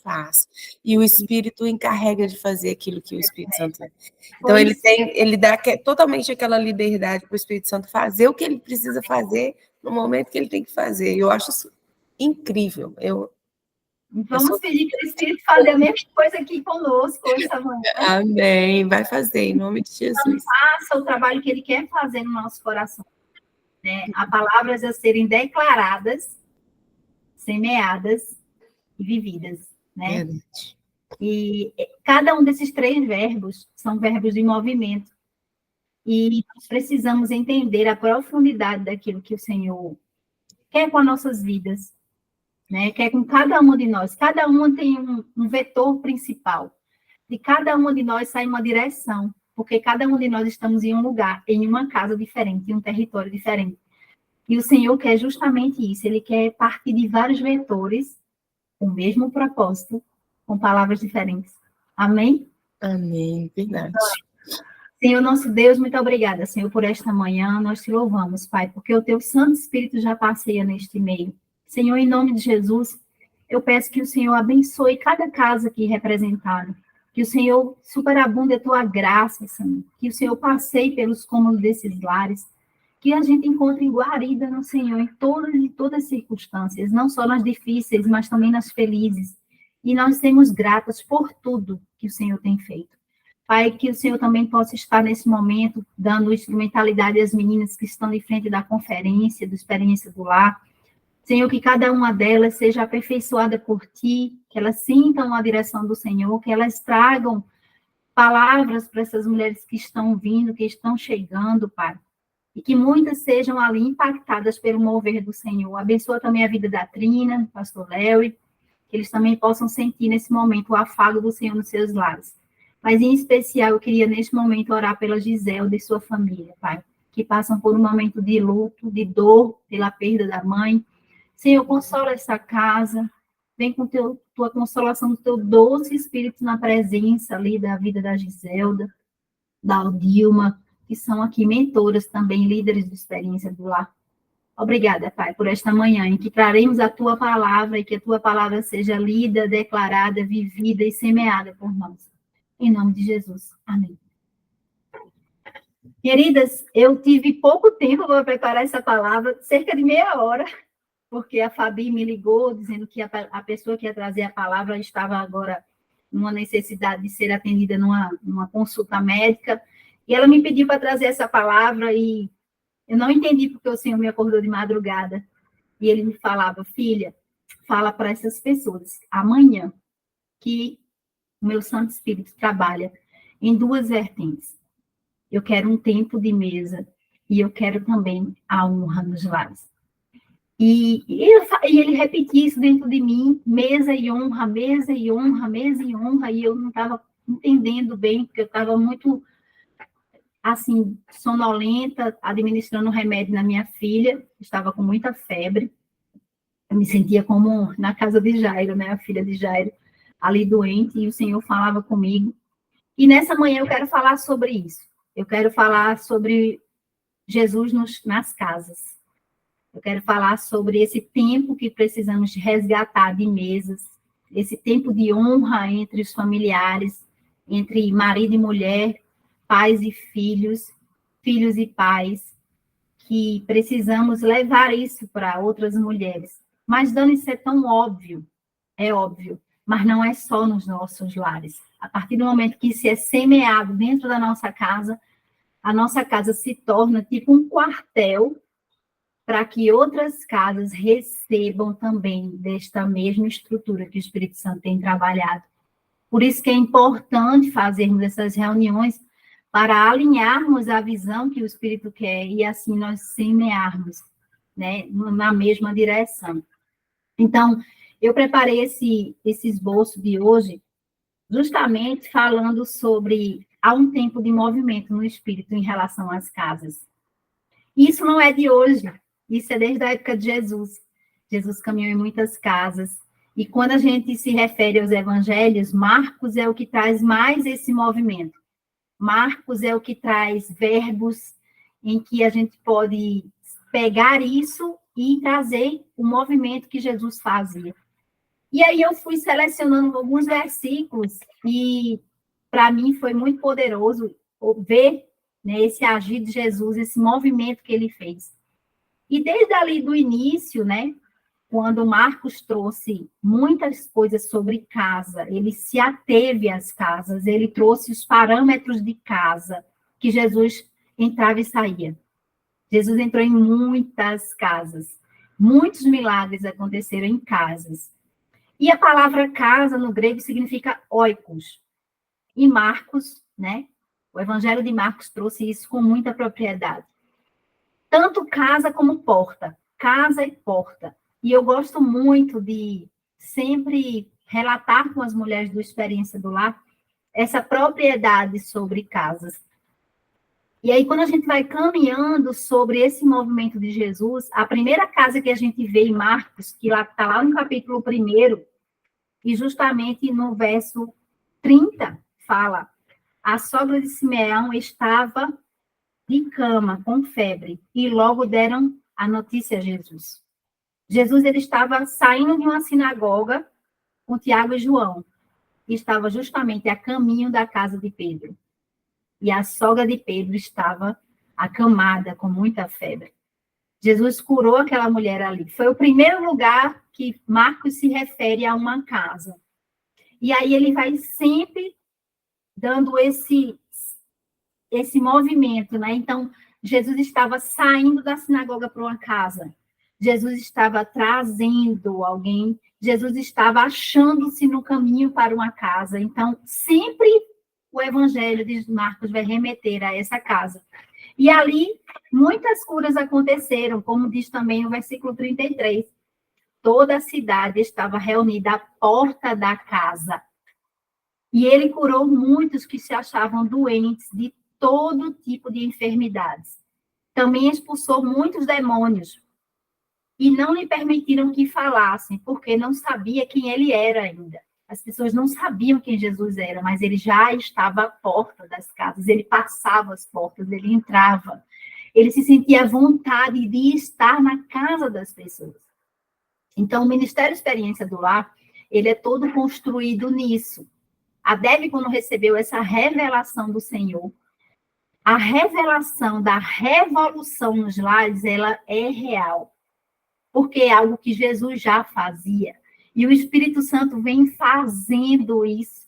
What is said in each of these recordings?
faz. E o Espírito encarrega de fazer aquilo que o Espírito Santo faz. Então, Pois ele dá totalmente aquela liberdade para o Espírito Santo fazer o que ele precisa fazer no momento que ele tem que fazer. Eu acho isso incrível. Vamos pedir para o Espírito fazer a mesma coisa aqui conosco hoje, essa manhã. Amém. Vai fazer, em nome de Jesus. Faça o trabalho que ele quer fazer no nosso coração. Né? Há palavras a serem declaradas, semeadas e vividas. Né? Verdade. E cada um desses 3 verbos são verbos de movimento. E nós precisamos entender a profundidade daquilo que o Senhor quer com as nossas vidas. Né? Quer com cada uma de nós. Cada uma tem um vetor principal. De cada uma de nós sai uma direção, porque cada um de nós estamos em um lugar, em uma casa diferente, em um território diferente. E o Senhor quer justamente isso. Ele quer partir de vários vetores, com o mesmo propósito, com palavras diferentes. Amém? Amém. Verdade. Senhor, nosso Deus, muito obrigada, Senhor, por esta manhã. Nós te louvamos, Pai, porque o teu Santo Espírito já passeia neste meio. Senhor, em nome de Jesus, eu peço que o Senhor abençoe cada casa aqui representada. Que o Senhor superabunde a tua graça, Senhor. Que o Senhor passeie pelos cômodos desses lares. Que a gente encontre guarida no Senhor em todas as circunstâncias, não só nas difíceis, mas também nas felizes. E nós temos gratas por tudo que o Senhor tem feito. Pai, que o Senhor também possa estar nesse momento dando instrumentalidade às meninas que estão em frente da conferência, do Experiência do Lar. Senhor, que cada uma delas seja aperfeiçoada por Ti, que elas sintam a direção do Senhor, que elas tragam palavras para essas mulheres que estão vindo, que estão chegando, Pai. E que muitas sejam ali impactadas pelo mover do Senhor. Abençoa também a vida da Trina, do pastor Léo, que eles também possam sentir nesse momento o afago do Senhor nos seus lares. Mas, em especial, eu queria, neste momento, orar pela Gisele e sua família, Pai, que passam por um momento de luto, de dor, pela perda da mãe. Senhor, consola essa casa, vem com tua consolação, do teu doce Espírito na presença ali da vida da Giselda, da Aldilma, que são aqui mentoras também, líderes de Experiência do Lar. Obrigada, Pai, por esta manhã, em que traremos a tua palavra e que a tua palavra seja lida, declarada, vivida e semeada por nós. Em nome de Jesus. Amém. Queridas, eu tive pouco tempo para preparar essa palavra, cerca de meia hora, porque a Fabi me ligou dizendo que a pessoa que ia trazer a palavra estava agora numa necessidade de ser atendida numa consulta médica, e ela me pediu para trazer essa palavra, e eu não entendi porque o Senhor me acordou de madrugada, e ele me falava: filha, fala para essas pessoas, amanhã, que o meu Santo Espírito trabalha em 2 vertentes. Eu quero um tempo de mesa e eu quero também a honra nos lares. E ele repetia isso dentro de mim, mesa e honra, mesa e honra, mesa e honra, e eu não estava entendendo bem, porque eu estava muito, assim, sonolenta, administrando remédio na minha filha, estava com muita febre, eu me sentia como na casa de Jairo, né, a filha de Jairo, ali doente, e o Senhor falava comigo. E nessa manhã eu quero falar sobre isso. Eu quero falar sobre Jesus nas casas. Eu quero falar sobre esse tempo que precisamos resgatar de mesas, esse tempo de honra entre os familiares, entre marido e mulher, pais e filhos, filhos e pais, que precisamos levar isso para outras mulheres. Mas, Dani, isso é tão óbvio, é óbvio, mas não é só nos nossos lares. A partir do momento que isso é semeado dentro da nossa casa, a nossa casa se torna tipo um quartel para que outras casas recebam também desta mesma estrutura que o Espírito Santo tem trabalhado. Por isso que é importante fazermos essas reuniões para alinharmos a visão que o Espírito quer e assim nós semearmos, né, na mesma direção. Então, eu preparei esse esboço de hoje justamente falando sobre há um tempo de movimento no Espírito em relação às casas. Isso não é de hoje, isso é desde a época de Jesus. Jesus caminhou em muitas casas. E quando a gente se refere aos evangelhos, Marcos é o que traz mais esse movimento. Marcos é o que traz verbos em que a gente pode pegar isso e trazer o movimento que Jesus fazia. E aí eu fui selecionando alguns versículos e para mim foi muito poderoso ver, né, esse agir de Jesus, esse movimento que ele fez. E desde ali do início, né, quando Marcos trouxe muitas coisas sobre casa, ele se ateve às casas, ele trouxe os parâmetros de casa que Jesus entrava e saía. Jesus entrou em muitas casas. Muitos milagres aconteceram em casas. E a palavra casa no grego significa oikos. E Marcos, né? O Evangelho de Marcos trouxe isso com muita propriedade. Tanto casa como porta. Casa e porta. E eu gosto muito de sempre relatar com as mulheres do Experiência do Lar essa propriedade sobre casas. E aí, quando a gente vai caminhando sobre esse movimento de Jesus, a primeira casa que a gente vê em Marcos, que está lá no capítulo 1, e justamente no verso 30, fala: a sogra de Simeão estava de cama, com febre, e logo deram a notícia a Jesus. Jesus ele estava saindo de uma sinagoga com Tiago e João, e estava justamente a caminho da casa de Pedro. E a sogra de Pedro estava acamada, com muita febre. Jesus curou aquela mulher ali. Foi o primeiro lugar que Marcos se refere a uma casa. E aí ele vai sempre dando esse movimento, né? Então, Jesus estava saindo da sinagoga para uma casa. Jesus estava trazendo alguém. Jesus estava achando-se no caminho para uma casa. Então, sempre o Evangelho de Marcos vai remeter a essa casa. E ali, muitas curas aconteceram, como diz também o versículo 33. Toda a cidade estava reunida à porta da casa. E ele curou muitos que se achavam doentes de todo tipo de enfermidades. Também expulsou muitos demônios. E não lhe permitiram que falassem, porque não sabia quem ele era ainda. As pessoas não sabiam quem Jesus era, mas ele já estava à porta das casas, ele passava as portas, ele entrava. Ele se sentia à vontade de estar na casa das pessoas. Então, o Ministério Experiência do Lar, ele é todo construído nisso. A Deb, quando recebeu essa revelação do Senhor, a revelação da revolução nos lares, ela é real. Porque é algo que Jesus já fazia. E o Espírito Santo vem fazendo isso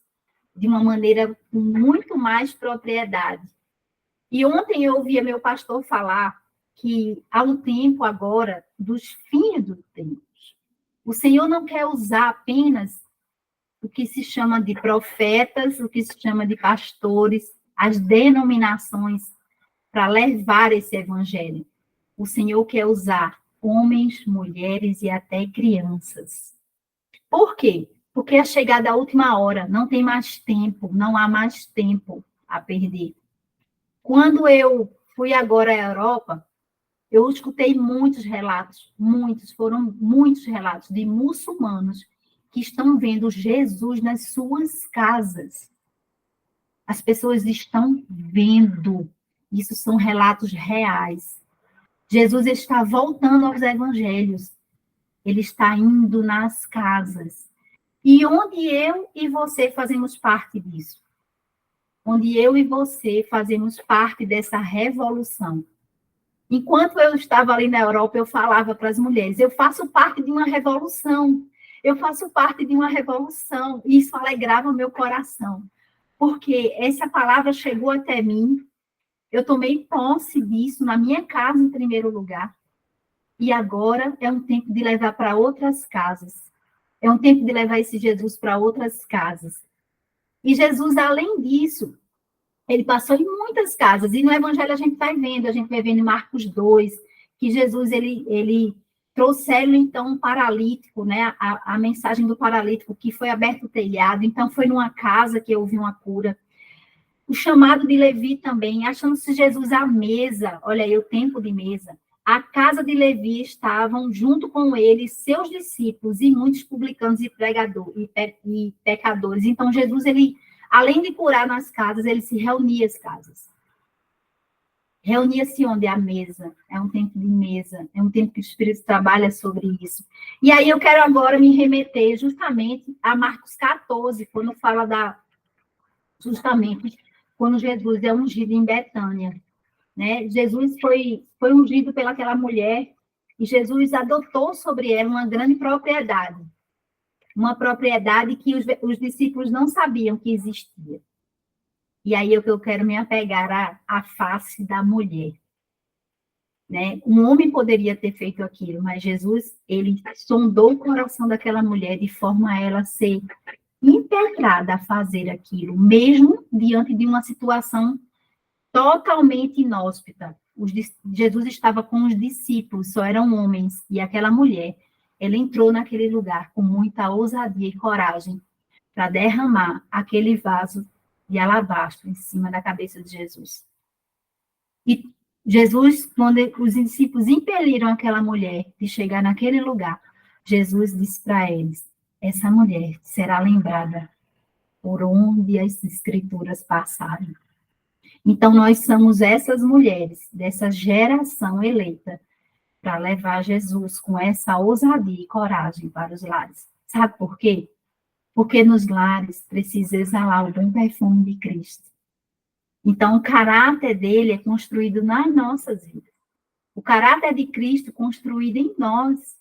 de uma maneira com muito mais propriedade. E ontem eu ouvia meu pastor falar que há um tempo agora, dos fins dos tempos, o Senhor não quer usar apenas o que se chama de profetas, o que se chama de pastores, as denominações, para levar esse evangelho. O Senhor quer usar homens, mulheres e até crianças. Por quê? Porque a chegada da última hora, não tem mais tempo, não há mais tempo a perder. Quando eu fui agora à Europa, eu escutei muitos relatos, foram muitos relatos de muçulmanos que estão vendo Jesus nas suas casas. As pessoas estão vendo. Isso são relatos reais. Jesus está voltando aos evangelhos. Ele está indo nas casas. E onde eu e você fazemos parte disso? Onde eu e você fazemos parte dessa revolução. Enquanto eu estava ali na Europa, eu falava para as mulheres, eu faço parte de uma revolução. Eu faço parte de uma revolução. E isso alegrava o meu coração. Porque essa palavra chegou até mim. Eu tomei posse disso na minha casa, em primeiro lugar. E agora é um tempo de levar para outras casas. É um tempo de levar esse Jesus para outras casas. E Jesus, além disso, ele passou em muitas casas. E no Evangelho a gente vai vendo em Marcos 2, que Jesus, ele trouxeram, então, um paralítico, né? A mensagem do paralítico, que foi aberto o telhado. Então, foi numa casa que houve uma cura. O chamado de Levi também, achando-se Jesus à mesa. Olha aí, o tempo de mesa. A casa de Levi estavam, junto com ele, seus discípulos e muitos publicanos e pecadores. Então, Jesus, ele, além de curar nas casas, ele se reunia às casas. Reunia-se onde? À mesa. É um tempo de mesa. É um tempo que o Espírito trabalha sobre isso. E aí eu quero agora me remeter justamente a Marcos 14, quando fala justamente quando Jesus é ungido em Betânia, né? Jesus foi ungido pelaquela mulher e Jesus adotou sobre ela uma grande propriedade. Uma propriedade que os discípulos não sabiam que existia. E aí é que eu quero me apegar à face da mulher. Né? Um homem poderia ter feito aquilo, mas Jesus, ele sondou o coração daquela mulher de forma a ela ser integrada a fazer aquilo, mesmo diante de uma situação totalmente inóspita. Jesus estava com os discípulos, só eram homens, e aquela mulher, ela entrou naquele lugar com muita ousadia e coragem para derramar aquele vaso de alabastro em cima da cabeça de Jesus. E Jesus, quando os discípulos impeliram aquela mulher de chegar naquele lugar, Jesus disse para eles: essa mulher será lembrada por onde as escrituras passaram. Então, nós somos essas mulheres, dessa geração eleita, para levar Jesus com essa ousadia e coragem para os lares. Sabe por quê? Porque nos lares precisa exalar o bom perfume de Cristo. Então, o caráter dele é construído nas nossas vidas. O caráter de Cristo construído em nós,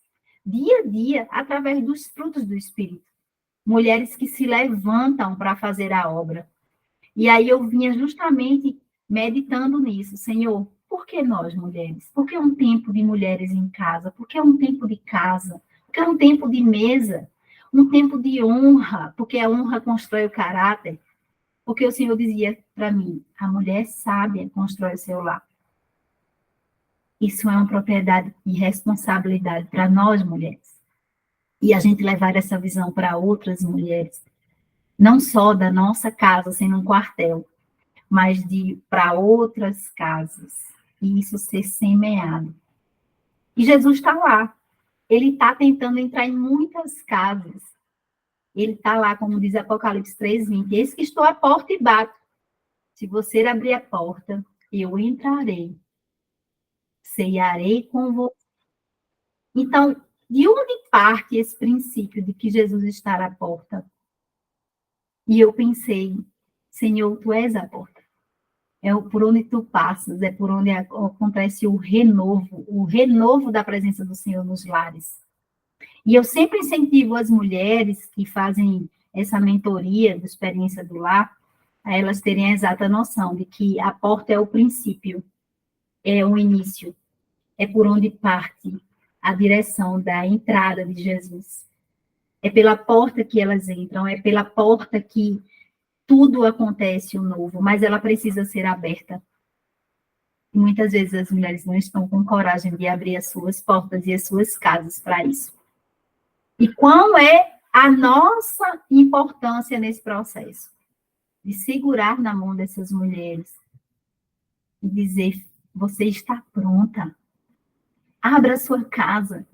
dia a dia, através dos frutos do Espírito. Mulheres que se levantam para fazer a obra. E aí eu vinha justamente meditando nisso. Senhor, por que nós, mulheres? Por que um tempo de mulheres em casa? Por que um tempo de casa? Por que um tempo de mesa? Um tempo de honra, porque a honra constrói o caráter. Porque o Senhor dizia para mim, a mulher sábia constrói o seu lar. Isso é uma propriedade e responsabilidade para nós, mulheres. E a gente levar essa visão para outras mulheres. Não só da nossa casa, sendo um quartel, mas para outras casas. E isso ser semeado. E Jesus está lá. Ele está tentando entrar em muitas casas. Ele está lá, como diz Apocalipse 3:20. Eis que estou à porta e bato. Se você abrir a porta, eu entrarei. Ceiarei com você. Então, de onde parte esse princípio de que Jesus está à porta? E eu pensei, Senhor, tu és a porta. É por onde tu passas, é por onde acontece o renovo da presença do Senhor nos lares. E eu sempre incentivo as mulheres que fazem essa mentoria da experiência do lar, a elas terem a exata noção de que a porta é o princípio, é o início, é por onde parte a direção da entrada de Jesus. É pela porta que elas entram, é pela porta que tudo acontece o novo, mas ela precisa ser aberta. E muitas vezes as mulheres não estão com coragem de abrir as suas portas e as suas casas para isso. E qual é a nossa importância nesse processo? De segurar na mão dessas mulheres e dizer, você está pronta. Abra a sua casa.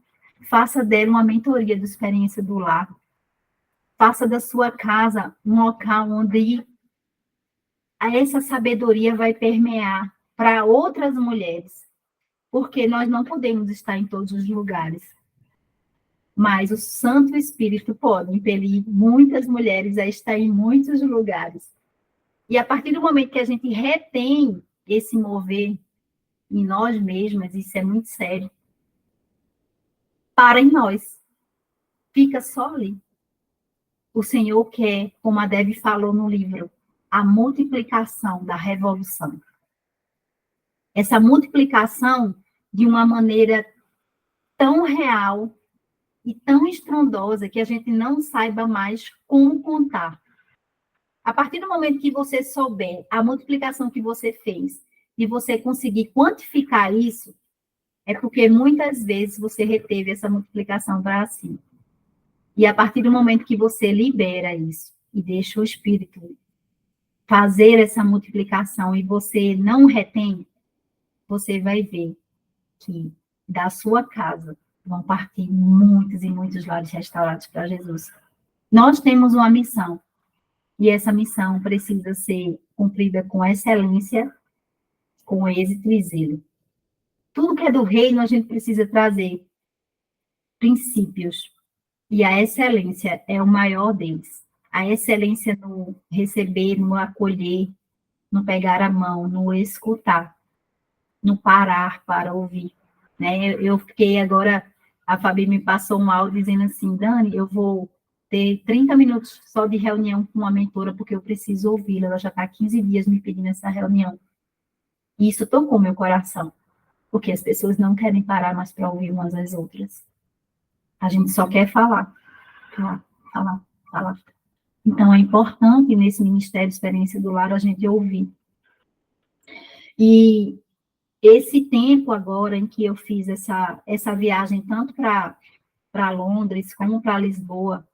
Faça dela uma mentoria de experiência do lar. Faça da sua casa um local onde essa sabedoria vai permear para outras mulheres. Porque nós não podemos estar em todos os lugares. Mas o Santo Espírito pode impelir muitas mulheres a estar em muitos lugares. E a partir do momento que a gente retém esse mover em nós mesmas, isso é muito sério, para em nós. Fica só ali. O Senhor quer, como a Debbie falou no livro, a multiplicação da revolução. Essa multiplicação de uma maneira tão real e tão estrondosa que a gente não saiba mais como contar. A partir do momento que você souber a multiplicação que você fez e você conseguir quantificar isso, é porque muitas vezes você reteve essa multiplicação para si. E a partir do momento que você libera isso e deixa o Espírito fazer essa multiplicação e você não retém, você vai ver que da sua casa vão partir muitos e muitos lares restaurados para Jesus. Nós temos uma missão, e essa missão precisa ser cumprida com excelência, com êxito e zelo. Tudo que é do reino, a gente precisa trazer princípios. E a excelência é o maior deles. A excelência no receber, no acolher, no pegar a mão, no escutar, no parar para ouvir. Né? Eu fiquei agora, a Fabi me passou um áudio dizendo assim, Dani, eu vou ter 30 minutos só de reunião com uma mentora, porque eu preciso ouvi-la, ela já está há 15 dias me pedindo essa reunião. E isso tocou meu coração, porque as pessoas não querem parar mais para ouvir umas às outras. A gente só quer falar, falar, falar, falar. Então, é importante, nesse Ministério de Experiência do Lar, a gente ouvir. E esse tempo agora em que eu fiz essa viagem, tanto para Londres como para Lisboa,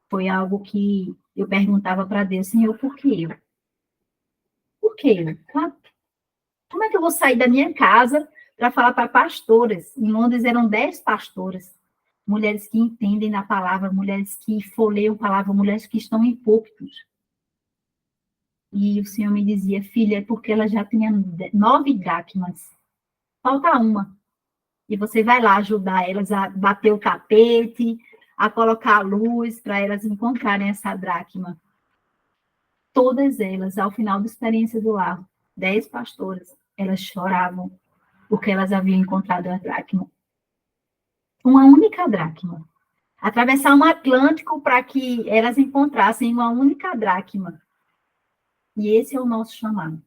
foi algo que eu perguntava para Deus, Senhor, por que eu? Por que eu? Como é que eu vou sair da minha casa para falar para pastoras? Em Londres eram 10 pastoras, mulheres que entendem da palavra, mulheres que folheiam a palavra, mulheres que estão em púlpitos. E o Senhor me dizia, filha, é porque ela já tinha 9 dracmas. Falta uma. E você vai lá ajudar elas a bater o tapete, a colocar a luz para elas encontrarem essa dracma. Todas elas, ao final da experiência do lar, 10 pastoras, elas choravam porque elas haviam encontrado a dracma. Uma única dracma. Atravessar um Atlântico para que elas encontrassem uma única dracma. E esse é o nosso chamado.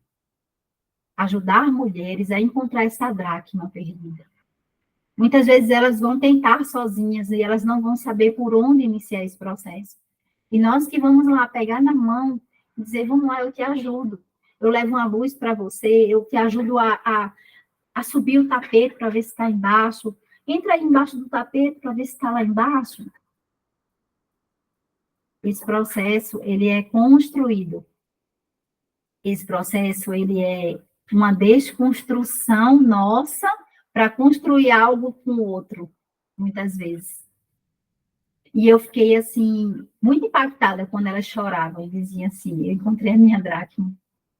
Ajudar mulheres a encontrar essa dracma perdida. Muitas vezes elas vão tentar sozinhas e elas não vão saber por onde iniciar esse processo. E nós que vamos lá pegar na mão e dizer, vamos lá, eu te ajudo. Eu levo uma luz para você, eu te ajudo a subir o tapete para ver se está embaixo. Entra aí embaixo do tapete para ver se está lá embaixo. Esse processo, ele é construído. Esse processo, ele é uma desconstrução nossa para construir algo com o outro, muitas vezes. E eu fiquei, assim, muito impactada quando elas choravam e diziam assim, eu encontrei a minha dracma.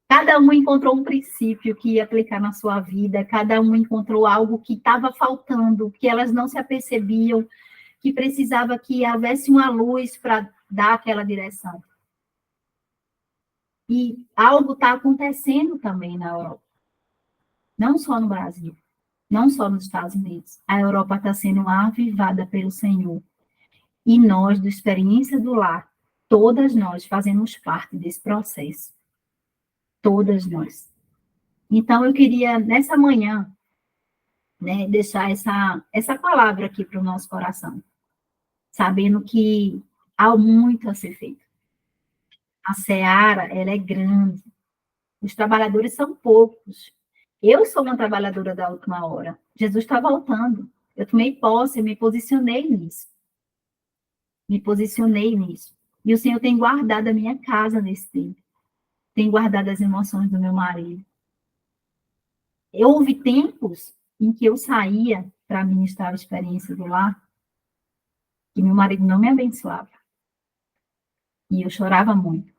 Cada uma encontrou um princípio que ia aplicar na sua vida, cada uma encontrou algo que estava faltando, que elas não se apercebiam, que precisava que houvesse uma luz para dar aquela direção. E algo está acontecendo também na Europa. Não só no Brasil, não só nos Estados Unidos. A Europa está sendo avivada pelo Senhor. E nós, do Experiência do Lar, todas nós fazemos parte desse processo. Todas nós. Então, eu queria, nessa manhã, né, deixar essa palavra aqui para o nosso coração, sabendo que há muito a ser feito. A seara, ela é grande. Os trabalhadores são poucos. Eu sou uma trabalhadora da última hora. Jesus está voltando. Eu tomei posse, eu me posicionei nisso. Me posicionei nisso. E o Senhor tem guardado a minha casa nesse tempo. Tem guardado as emoções do meu marido. Houve tempos em que eu saía para ministrar a experiência do lar e meu marido não me abençoava. E eu chorava muito.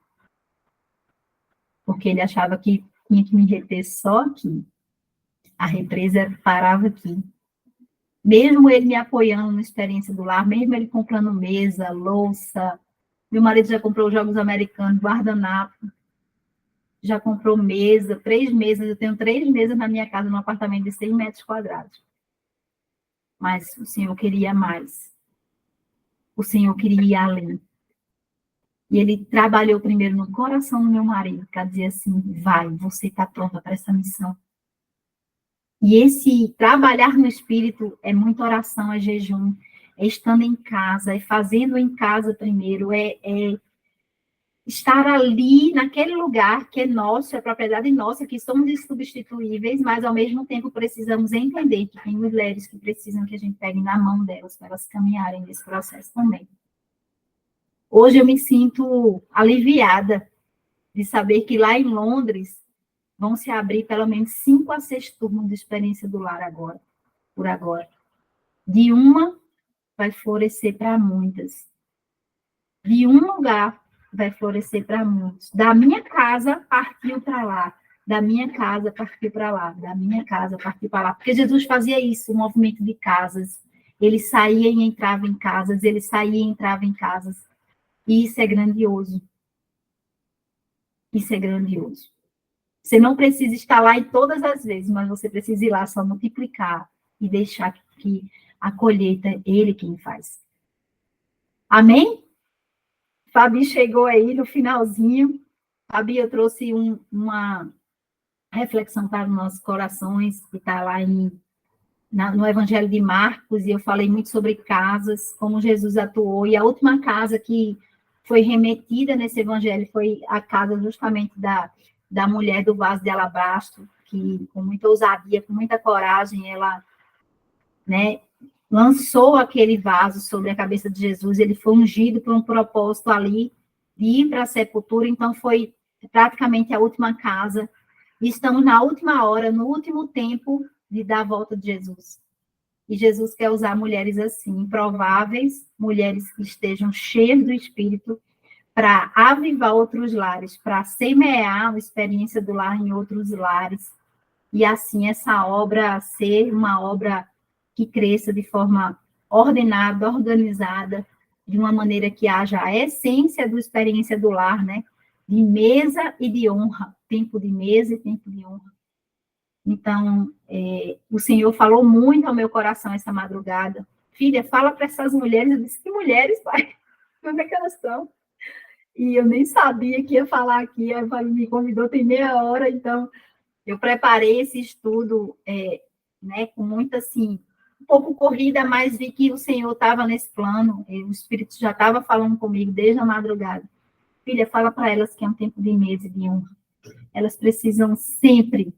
Porque ele achava que tinha que me reter só aqui. A represa parava aqui. Mesmo ele me apoiando na experiência do lar, mesmo ele comprando mesa, louça, meu marido já comprou jogos americanos, guardanapo, já comprou mesa, 3 mesas, eu tenho 3 mesas na minha casa, num apartamento de 100 metros quadrados. Mas o Senhor queria mais. O Senhor queria ir além. E ele trabalhou primeiro no coração do meu marido, para dizer assim, vai, você está pronta para essa missão. E esse trabalhar no Espírito é muita oração, é jejum, é estando em casa, é fazendo em casa primeiro, é estar ali, naquele lugar que é nosso, é propriedade nossa, que somos insubstituíveis, mas ao mesmo tempo precisamos entender que tem mulheres que precisam que a gente pegue na mão delas, para elas caminharem nesse processo também. Hoje eu me sinto aliviada de saber que lá em Londres vão se abrir pelo menos 5 a 6 turmas de experiência do lar agora, por agora. De uma vai florescer para muitas. De um lugar vai florescer para muitos. Da minha casa partiu para lá. da minha casa partir para lá, da minha casa partir para lá. Porque Jesus fazia isso, o movimento de casas. Ele saía e entrava em casas, ele saía e entrava em casas. E isso é grandioso. Isso é grandioso. Você não precisa estar lá em todas as vezes, mas você precisa ir lá só multiplicar e deixar que a colheita é ele quem faz. Amém? Fabi chegou aí no finalzinho. Fabi, eu trouxe uma reflexão para os nossos corações, que está lá no Evangelho de Marcos, e eu falei muito sobre casas, como Jesus atuou, e a última casa que foi remetida nesse Evangelho foi a casa justamente da mulher do vaso de alabastro, que com muita ousadia, com muita coragem, ela, né, lançou aquele vaso sobre a cabeça de Jesus, ele foi ungido por um propósito ali, de ir para a sepultura, então foi praticamente a última casa. E estamos na última hora, no último tempo de dar a volta de Jesus. E Jesus quer usar mulheres assim, improváveis, mulheres que estejam cheias do Espírito, para avivar outros lares, para semear a experiência do lar em outros lares. E assim essa obra ser uma obra que cresça de forma ordenada, organizada, de uma maneira que haja a essência da experiência do lar, né? De mesa e de honra, tempo de mesa e tempo de honra. Então, o Senhor falou muito ao meu coração essa madrugada. Filha, fala para essas mulheres. Eu disse, que mulheres, pai? Como é que elas são? E eu nem sabia que ia falar aqui. Aí me convidou, tem meia hora, então eu preparei esse estudo, né, com muita, assim, um pouco corrida, mas vi que o Senhor estava nesse plano, o Espírito já estava falando comigo desde a madrugada. Filha, fala para elas que é um tempo de mesa e de honra. Elas precisam sempre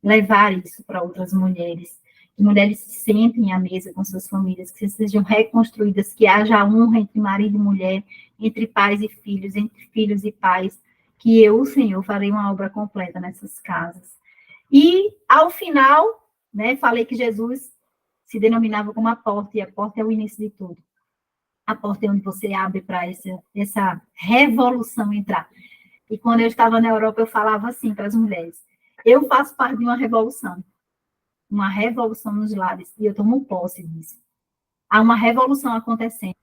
levar isso para outras mulheres. Que mulheres se sentem à mesa com suas famílias, que sejam reconstruídas, que haja honra entre marido e mulher, entre pais e filhos, entre filhos e pais, que eu, o Senhor, farei uma obra completa nessas casas. E, ao final, né, falei que Jesus se denominava como a porta, e a porta é o início de tudo. A porta é onde você abre para essa revolução entrar. E quando eu estava na Europa, eu falava assim para as mulheres, eu faço parte de uma revolução nos lares, e eu tomo posse disso. Há uma revolução acontecendo,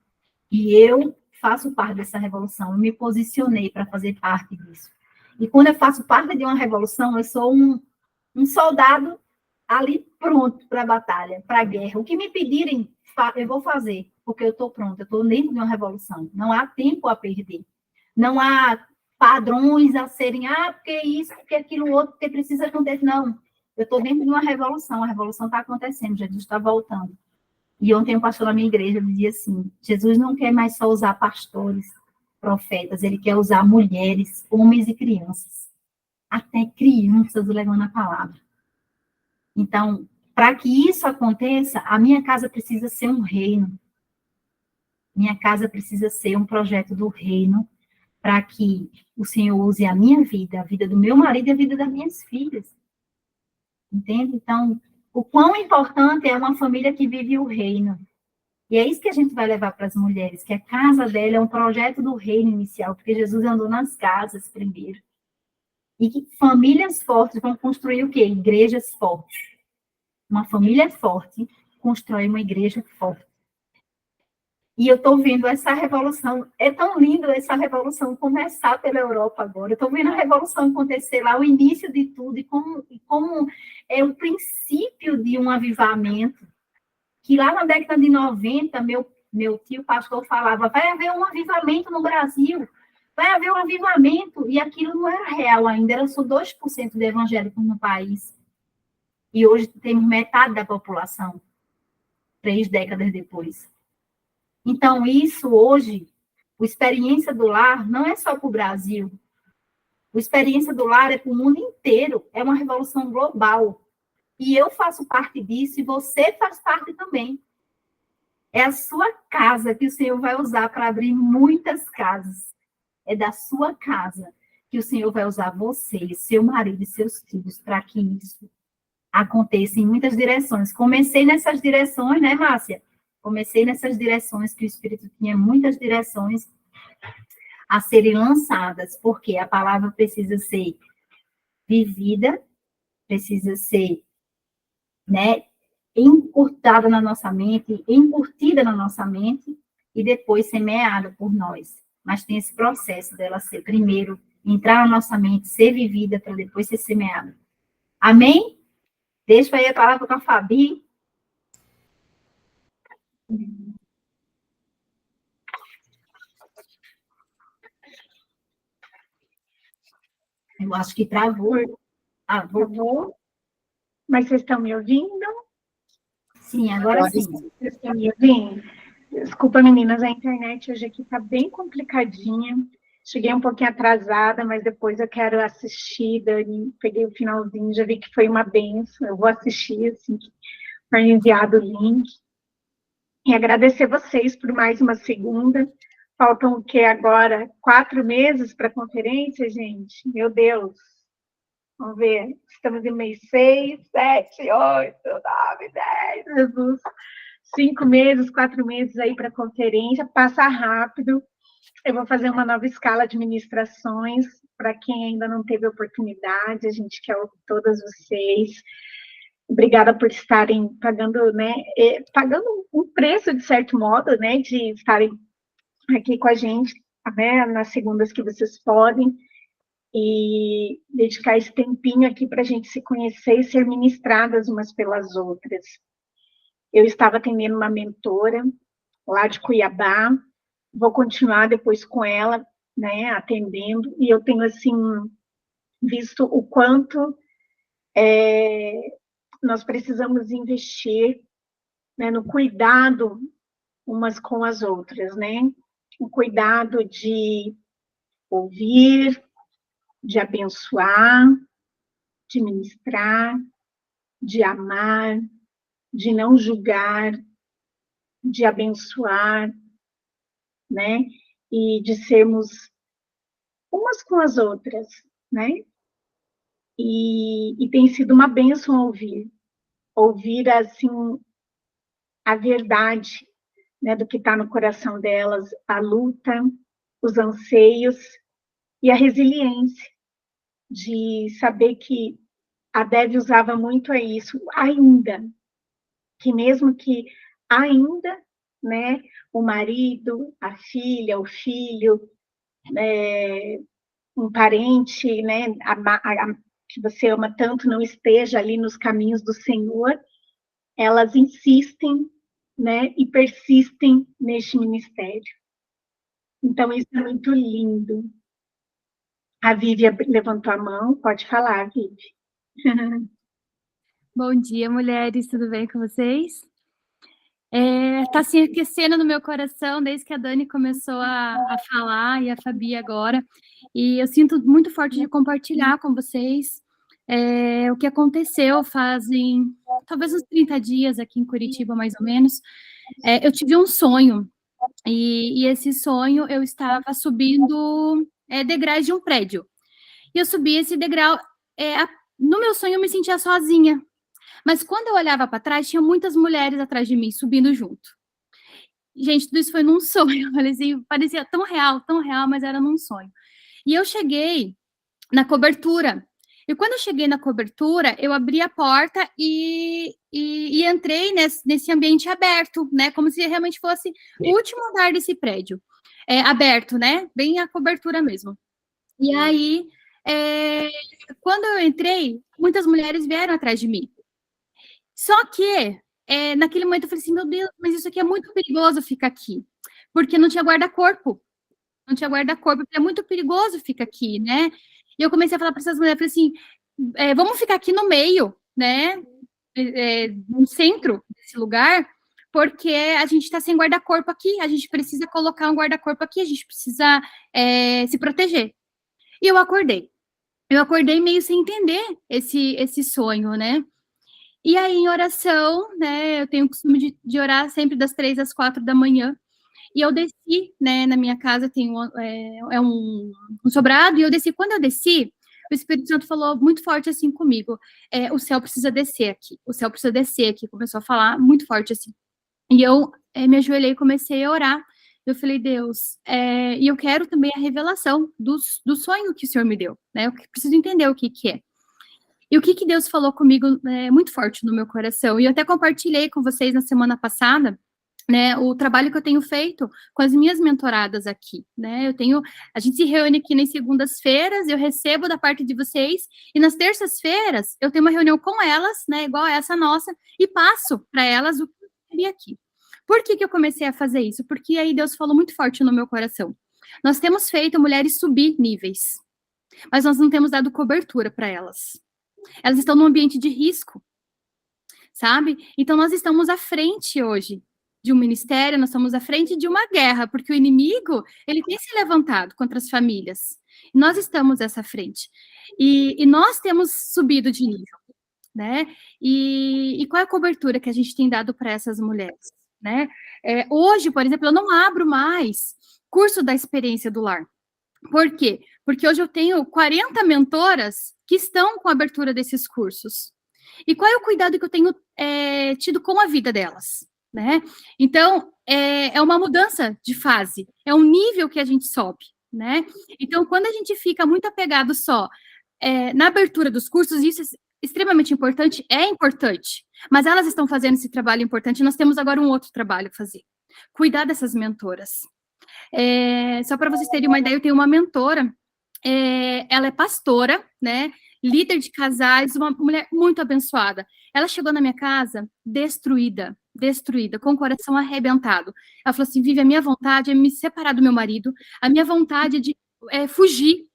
e eu faço parte dessa revolução, eu me posicionei para fazer parte disso. E quando eu faço parte de uma revolução, eu sou um soldado ali pronto para a batalha, para a guerra. O que me pedirem, eu vou fazer, porque eu estou pronta, eu estou dentro de uma revolução. Não há tempo a perder. Não há padrões a serem, porque isso, porque aquilo outro, porque precisa acontecer. Não, eu estou dentro de uma revolução, a revolução está acontecendo, Jesus está voltando. E ontem um pastor na minha igreja dizia assim, Jesus não quer mais só usar pastores, profetas, ele quer usar mulheres, homens e crianças. Até crianças levando a palavra. Então, para que isso aconteça, a minha casa precisa ser um reino. Minha casa precisa ser um projeto do reino, para que o Senhor use a minha vida, a vida do meu marido e a vida das minhas filhas. Entende? Então, o quão importante é uma família que vive o reino. E é isso que a gente vai levar para as mulheres, que a casa dela é um projeto do reino inicial, porque Jesus andou nas casas primeiro. E que famílias fortes vão construir o quê? Igrejas fortes. Uma família forte constrói uma igreja forte. E eu estou vendo essa revolução, é tão lindo essa revolução começar pela Europa agora. Eu estou vendo a revolução acontecer lá, o início de tudo, e como é o princípio de um avivamento, que lá na década de 90, meu tio pastor falava, vai haver um avivamento no Brasil, vai haver um avivamento, e aquilo não era real ainda, era só 2% de evangélicos no país. E hoje temos metade da população, 3 décadas depois. Então, isso hoje, o Experiência do Lar não é só para o Brasil. O Experiência do Lar é para o mundo inteiro, é uma revolução global. E eu faço parte disso e você faz parte também. É a sua casa que o Senhor vai usar para abrir muitas casas. É da sua casa que o Senhor vai usar você, seu marido e seus filhos para que isso aconteça em muitas direções. Comecei nessas direções, né, Márcia? Comecei nessas direções, que o Espírito tinha muitas direções a serem lançadas, porque a palavra precisa ser vivida, precisa ser, né, encurtada na nossa mente, encurtida na nossa mente, e depois semeada por nós. Mas tem esse processo dela ser, primeiro, entrar na nossa mente, ser vivida, para depois ser semeada. Amém? Deixa aí a palavra com a Fabi. Eu acho que travou. Travou? Mas vocês estão me ouvindo? Sim, agora sim. Vocês estão me ouvindo? Desculpa, meninas, a internet hoje aqui está bem complicadinha. Cheguei um pouquinho atrasada, mas depois eu quero assistir, Dani. Peguei o finalzinho, já vi que foi uma benção. Eu vou assistir, assim, foi enviado o link. E agradecer vocês por mais uma segunda. Faltam o que agora? 4 meses para a conferência, gente? Meu Deus! Vamos ver. Estamos em mês 6, 7, 8, 9, 10. Jesus! 5 meses, 4 meses aí para a conferência. Passa rápido. Eu vou fazer uma nova escala de ministrações para quem ainda não teve oportunidade. A gente quer ouvir todas vocês. Obrigada por estarem pagando, né? Pagando um preço, de certo modo, né? De estarem aqui com a gente, né? Nas segundas que vocês podem. E dedicar esse tempinho aqui para a gente se conhecer e ser ministradas umas pelas outras. Eu estava atendendo uma mentora lá de Cuiabá, vou continuar depois com ela, né, atendendo, e eu tenho, assim, visto o quanto nós precisamos investir, né, no cuidado umas com as outras, né, o cuidado de ouvir, de abençoar, de ministrar, de amar, de não julgar, de abençoar, né? E de sermos umas com as outras, né? E tem sido uma bênção ouvir assim a verdade, né, do que está no coração delas, a luta, os anseios e a resiliência de saber que a Dev usava muito a isso, ainda, que mesmo que ainda, né, o marido, a filha, o filho, um parente, né, que você ama tanto não esteja ali nos caminhos do Senhor, elas insistem, né, e persistem neste ministério. Então, isso é muito lindo. A Vivi levantou a mão, pode falar, Vivi. Bom dia, mulheres, tudo bem com vocês? Tá se aquecendo no meu coração desde que a Dani começou a falar e a Fabi agora, e eu sinto muito forte de compartilhar com vocês o que aconteceu fazem talvez uns 30 dias aqui em Curitiba, mais ou menos. Eu tive um sonho, e esse sonho eu estava subindo degraus de um prédio, e eu subi esse degrau, no meu sonho eu me sentia sozinha, mas quando eu olhava para trás, tinha muitas mulheres atrás de mim, subindo junto. Gente, tudo isso foi num sonho, parecia tão real, mas era num sonho. E eu cheguei na cobertura. E quando eu cheguei na cobertura, eu abri a porta e entrei nesse ambiente aberto, né? Como se realmente fosse o último andar desse prédio. Aberto, né? Bem a cobertura mesmo. E aí, quando eu entrei, muitas mulheres vieram atrás de mim. Só que, naquele momento, eu falei assim, meu Deus, mas isso aqui é muito perigoso ficar aqui. Porque não tinha guarda-corpo. Não tinha guarda-corpo, porque é muito perigoso ficar aqui, né? E eu comecei a falar para essas mulheres, falei assim, vamos ficar aqui no meio, né? No centro desse lugar, porque a gente está sem guarda-corpo aqui, a gente precisa colocar um guarda-corpo aqui, a gente precisa se proteger. E eu acordei. Eu acordei meio sem entender esse sonho, né? E aí, em oração, né, eu tenho o costume de orar sempre das 3 às 4 da manhã, e eu desci, né, na minha casa tem um sobrado, e eu desci. Quando eu desci, o Espírito Santo falou muito forte assim comigo, o céu precisa descer aqui, o céu precisa descer aqui, começou a falar muito forte assim. E eu me ajoelhei e comecei a orar. Eu falei, Deus, e eu quero também a revelação do sonho que o Senhor me deu, né, eu preciso entender o que é. E o que Deus falou comigo muito forte no meu coração, e eu até compartilhei com vocês na semana passada, né, o trabalho que eu tenho feito com as minhas mentoradas aqui, né, a gente se reúne aqui nas segundas-feiras, eu recebo da parte de vocês, e nas terças-feiras eu tenho uma reunião com elas, né, igual a essa nossa, e passo para elas o que eu queria aqui. Por que eu comecei a fazer isso? Porque aí Deus falou muito forte no meu coração. Nós temos feito mulheres subir níveis, mas nós não temos dado cobertura para elas. Elas estão num ambiente de risco, sabe? Então, nós estamos à frente hoje de um ministério, nós estamos à frente de uma guerra, porque o inimigo, ele tem se levantado contra as famílias. Nós estamos essa frente. E nós temos subido de nível, né? E qual é a cobertura que a gente tem dado para essas mulheres, né? Hoje, por exemplo, eu não abro mais curso da experiência do lar. Por quê? Porque hoje eu tenho 40 mentoras que estão com a abertura desses cursos. E qual é o cuidado que eu tenho tido com a vida delas, né? Então, é uma mudança de fase, é um nível que a gente sobe, né? Então, quando a gente fica muito apegado só na abertura dos cursos, isso é extremamente importante, mas elas estão fazendo esse trabalho importante, nós temos agora um outro trabalho a fazer, cuidar dessas mentoras. Só para vocês terem uma ideia, eu tenho uma mentora, ela é pastora, né, líder de casais, uma mulher muito abençoada. Ela chegou na minha casa destruída, com o coração arrebentado. Ela falou assim, Vivi, a minha vontade é me separar do meu marido, a minha vontade é de fugir.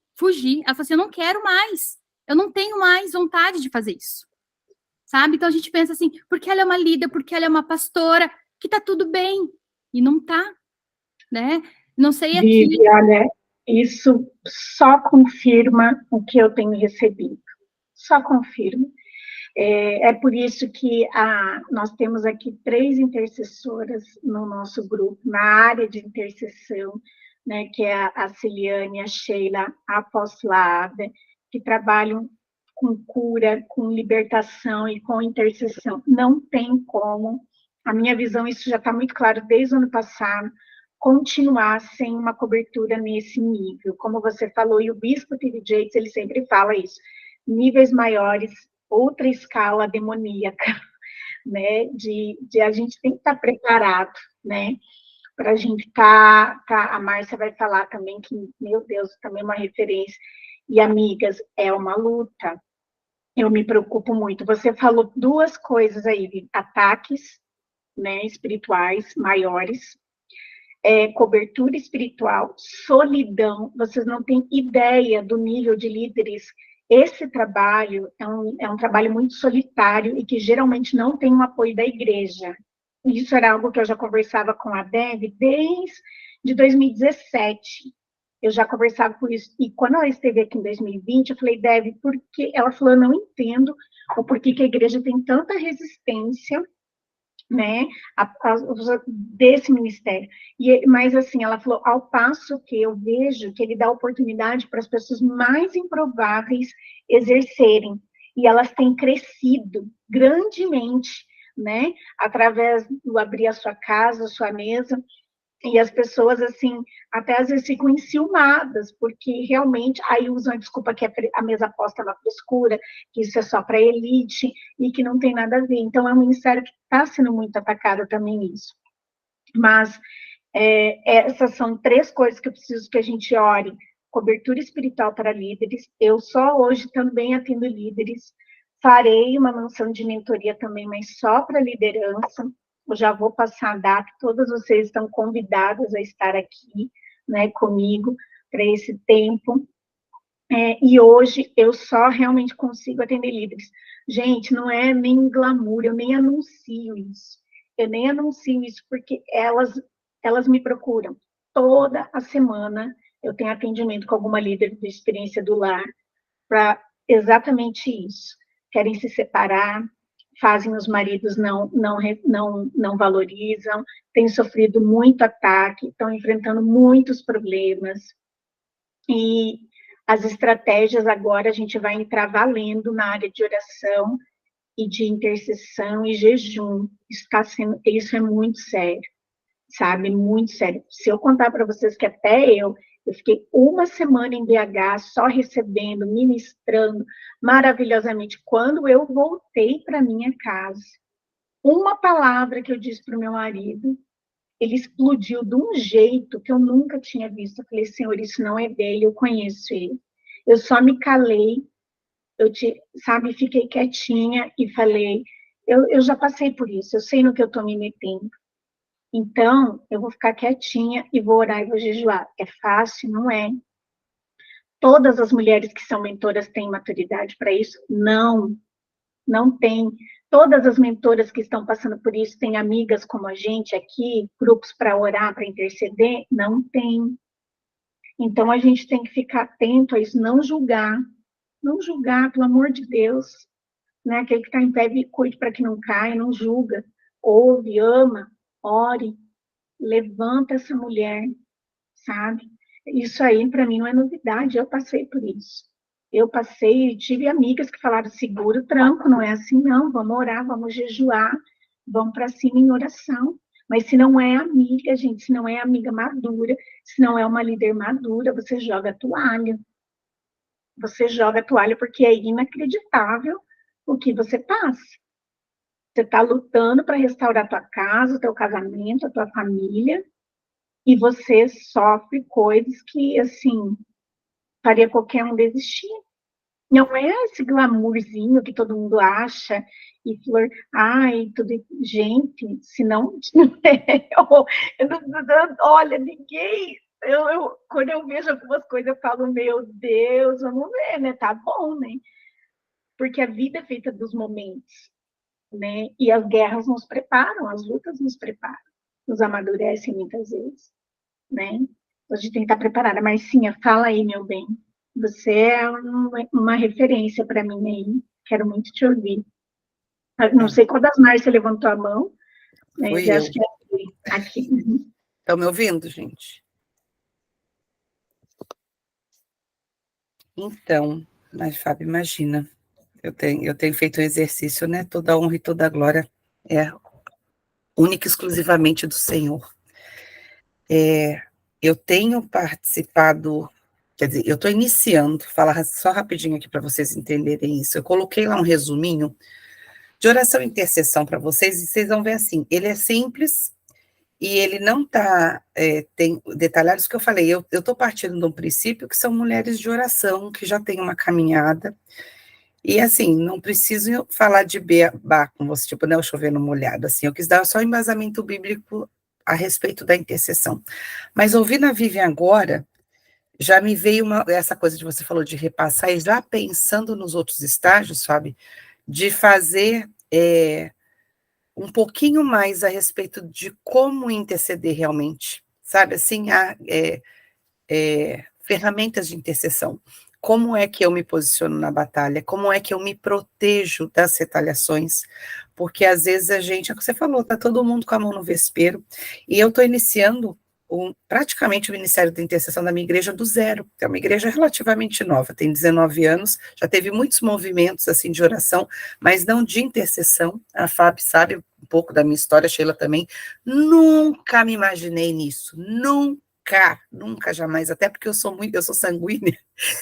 Ela falou assim, eu não quero mais, eu não tenho mais vontade de fazer isso, sabe? Então a gente pensa assim, porque ela é uma líder, porque ela é uma pastora, que tá tudo bem, e não tá, né? Não sei aqui. Vivi, olha, isso só confirma o que eu tenho recebido. Só confirma. É por isso que nós temos aqui 3 intercessoras no nosso grupo, na área de intercessão, né, que é a Celiane, a Sheila, a Apóstola Ada, que trabalham com cura, com libertação e com intercessão. Não tem como, a minha visão, isso já está muito claro desde o ano passado, continuar sem uma cobertura nesse nível. Como você falou, e o Bispo T.D. Jakes, ele sempre fala isso, níveis maiores, outra escala demoníaca, né, de a gente tem que estar preparado, né, para a gente a Márcia vai falar também que, meu Deus, também é uma referência, e amigas, é uma luta, eu me preocupo muito. Você falou 2 coisas aí, ataques, né, espirituais maiores, cobertura espiritual, solidão, vocês não têm ideia do nível de líderes. Esse trabalho é um trabalho muito solitário e que geralmente não tem um apoio da igreja. Isso era algo que eu já conversava com a Deb desde 2017. Eu já conversava por isso. E quando ela esteve aqui em 2020, eu falei, Deb, por que? Ela falou, eu não entendo o porquê que a igreja tem tanta resistência, né, desse ministério. Mas, assim, ela falou, ao passo que eu vejo que ele dá oportunidade para as pessoas mais improváveis exercerem, e elas têm crescido grandemente, né, através do abrir a sua casa, a sua mesa, e as pessoas, assim, até às vezes ficam enciumadas, porque realmente aí usam a desculpa que a mesa posta na frescura, que isso é só para elite, e que não tem nada a ver. Então, é um ministério que está sendo muito atacado também nisso. Mas essas são 3 coisas que eu preciso que a gente ore. Cobertura espiritual para líderes. Eu só hoje também atendo líderes. Farei uma mansão de mentoria também, mas só para liderança. Eu já vou passar a data, todas vocês estão convidadas a estar aqui, né, comigo, para esse tempo. E hoje eu só realmente consigo atender líderes. Gente, não é nem glamour, eu nem anuncio isso. Eu nem anuncio isso porque elas me procuram. Toda a semana eu tenho atendimento com alguma líder de experiência do lar para exatamente isso. Querem se separar, fazem os maridos não valorizam, têm sofrido muito ataque, estão enfrentando muitos problemas. E as estratégias agora a gente vai entrar valendo na área de oração e de intercessão e jejum. Isso é muito sério, sabe? Muito sério. Se eu contar para vocês que até eu Eu fiquei uma semana em BH, só recebendo, ministrando maravilhosamente. Quando eu voltei para minha casa, uma palavra que eu disse para o meu marido, ele explodiu de um jeito que eu nunca tinha visto. Eu falei, Senhor, isso não é dele, eu conheço ele. Eu só me calei, fiquei quietinha e falei, eu já passei por isso, eu sei no que eu estou me metendo. Então, eu vou ficar quietinha e vou orar e vou jejuar. É fácil? Não é. Todas as mulheres que são mentoras têm maturidade para isso? Não, não tem. Todas as mentoras que estão passando por isso têm amigas como a gente aqui, grupos para orar, para interceder? Não tem. Então, a gente tem que ficar atento a isso, não julgar, pelo amor de Deus. Né? Aquele que está em pé, cuide para que não caia, não julga. Ouve, ama, ore, levanta essa mulher, sabe? Isso aí, para mim, não é novidade, eu passei por isso. Eu passei, tive amigas que falaram, segura o tranco, não é assim não, vamos orar, vamos jejuar, vamos para cima em oração. Mas se não é amiga, gente, se não é amiga madura, se não é uma líder madura, você joga a toalha. Você joga a toalha porque é inacreditável o que você passa. Você está lutando para restaurar a tua casa, o teu casamento, a tua família, e você sofre coisas que, assim, faria qualquer um desistir. Não é esse glamourzinho que todo mundo acha, e flor, ai, tudo. Gente, se não. Olha, ninguém. Quando eu vejo algumas coisas, eu falo, meu Deus, vamos ver, né? Tá bom, né? Porque a vida é feita dos momentos, né? E as guerras nos preparam, as lutas nos preparam, nos amadurecem muitas vezes, né? A gente tem que estar preparada. Marcinha, fala aí, meu bem. Você é uma referência para mim aí. Quero muito te ouvir. Não sei qual das Márcia levantou a mão, mas eu acho que é aqui. Estão me ouvindo, gente? Então, mas Fábio, imagina, eu tenho feito um exercício, né? Toda honra e toda glória é única e exclusivamente do Senhor. Eu tenho participado, quer dizer, eu estou iniciando, falar só rapidinho aqui para vocês entenderem isso. Eu coloquei lá um resuminho de oração e intercessão para vocês, e vocês vão ver assim, ele é simples e ele não está tem detalhados que eu falei. Eu estou partindo de um princípio que são mulheres de oração, que já têm uma caminhada, e assim, não preciso falar de beabá com você, tipo, né, chovendo molhado, assim, eu quis dar só embasamento bíblico a respeito da intercessão. Mas ouvindo a Vivian agora, já me veio essa coisa de você falou de repassar, e já pensando nos outros estágios, sabe, de fazer um pouquinho mais a respeito de como interceder realmente, sabe, assim, ferramentas de intercessão. Como é que eu me posiciono na batalha? Como é que eu me protejo das retaliações? Porque às vezes a gente, é o que você falou, tá todo mundo com a mão no vespeiro, e eu estou iniciando praticamente o Ministério da Intercessão da minha igreja do zero. É uma igreja relativamente nova, tem 19 anos, já teve muitos movimentos assim de oração, mas não de intercessão. A Fábio sabe um pouco da minha história, a Sheila também. Nunca me imaginei nisso, nunca, jamais, até porque eu sou sanguínea,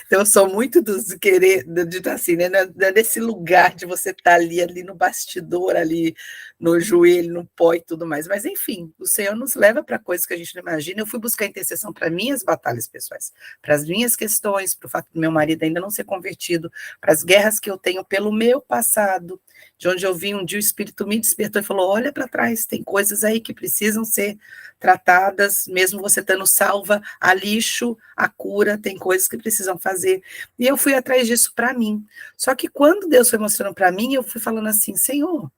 então eu sou muito dos querer, de assim, né, nesse lugar de você estar ali no bastidor, ali no joelho, no pó e tudo mais, mas enfim, o Senhor nos leva para coisas que a gente não imagina. Eu fui buscar intercessão para minhas batalhas pessoais, para as minhas questões, para o fato do meu marido ainda não ser convertido, para as guerras que eu tenho pelo meu passado, de onde eu vim um dia, o Espírito me despertou e falou, olha para trás, tem coisas aí que precisam ser tratadas, mesmo você estando salva, a lixo, a cura, tem coisas que precisam fazer, e eu fui atrás disso para mim. Só que quando Deus foi mostrando para mim, eu fui falando assim, Senhor,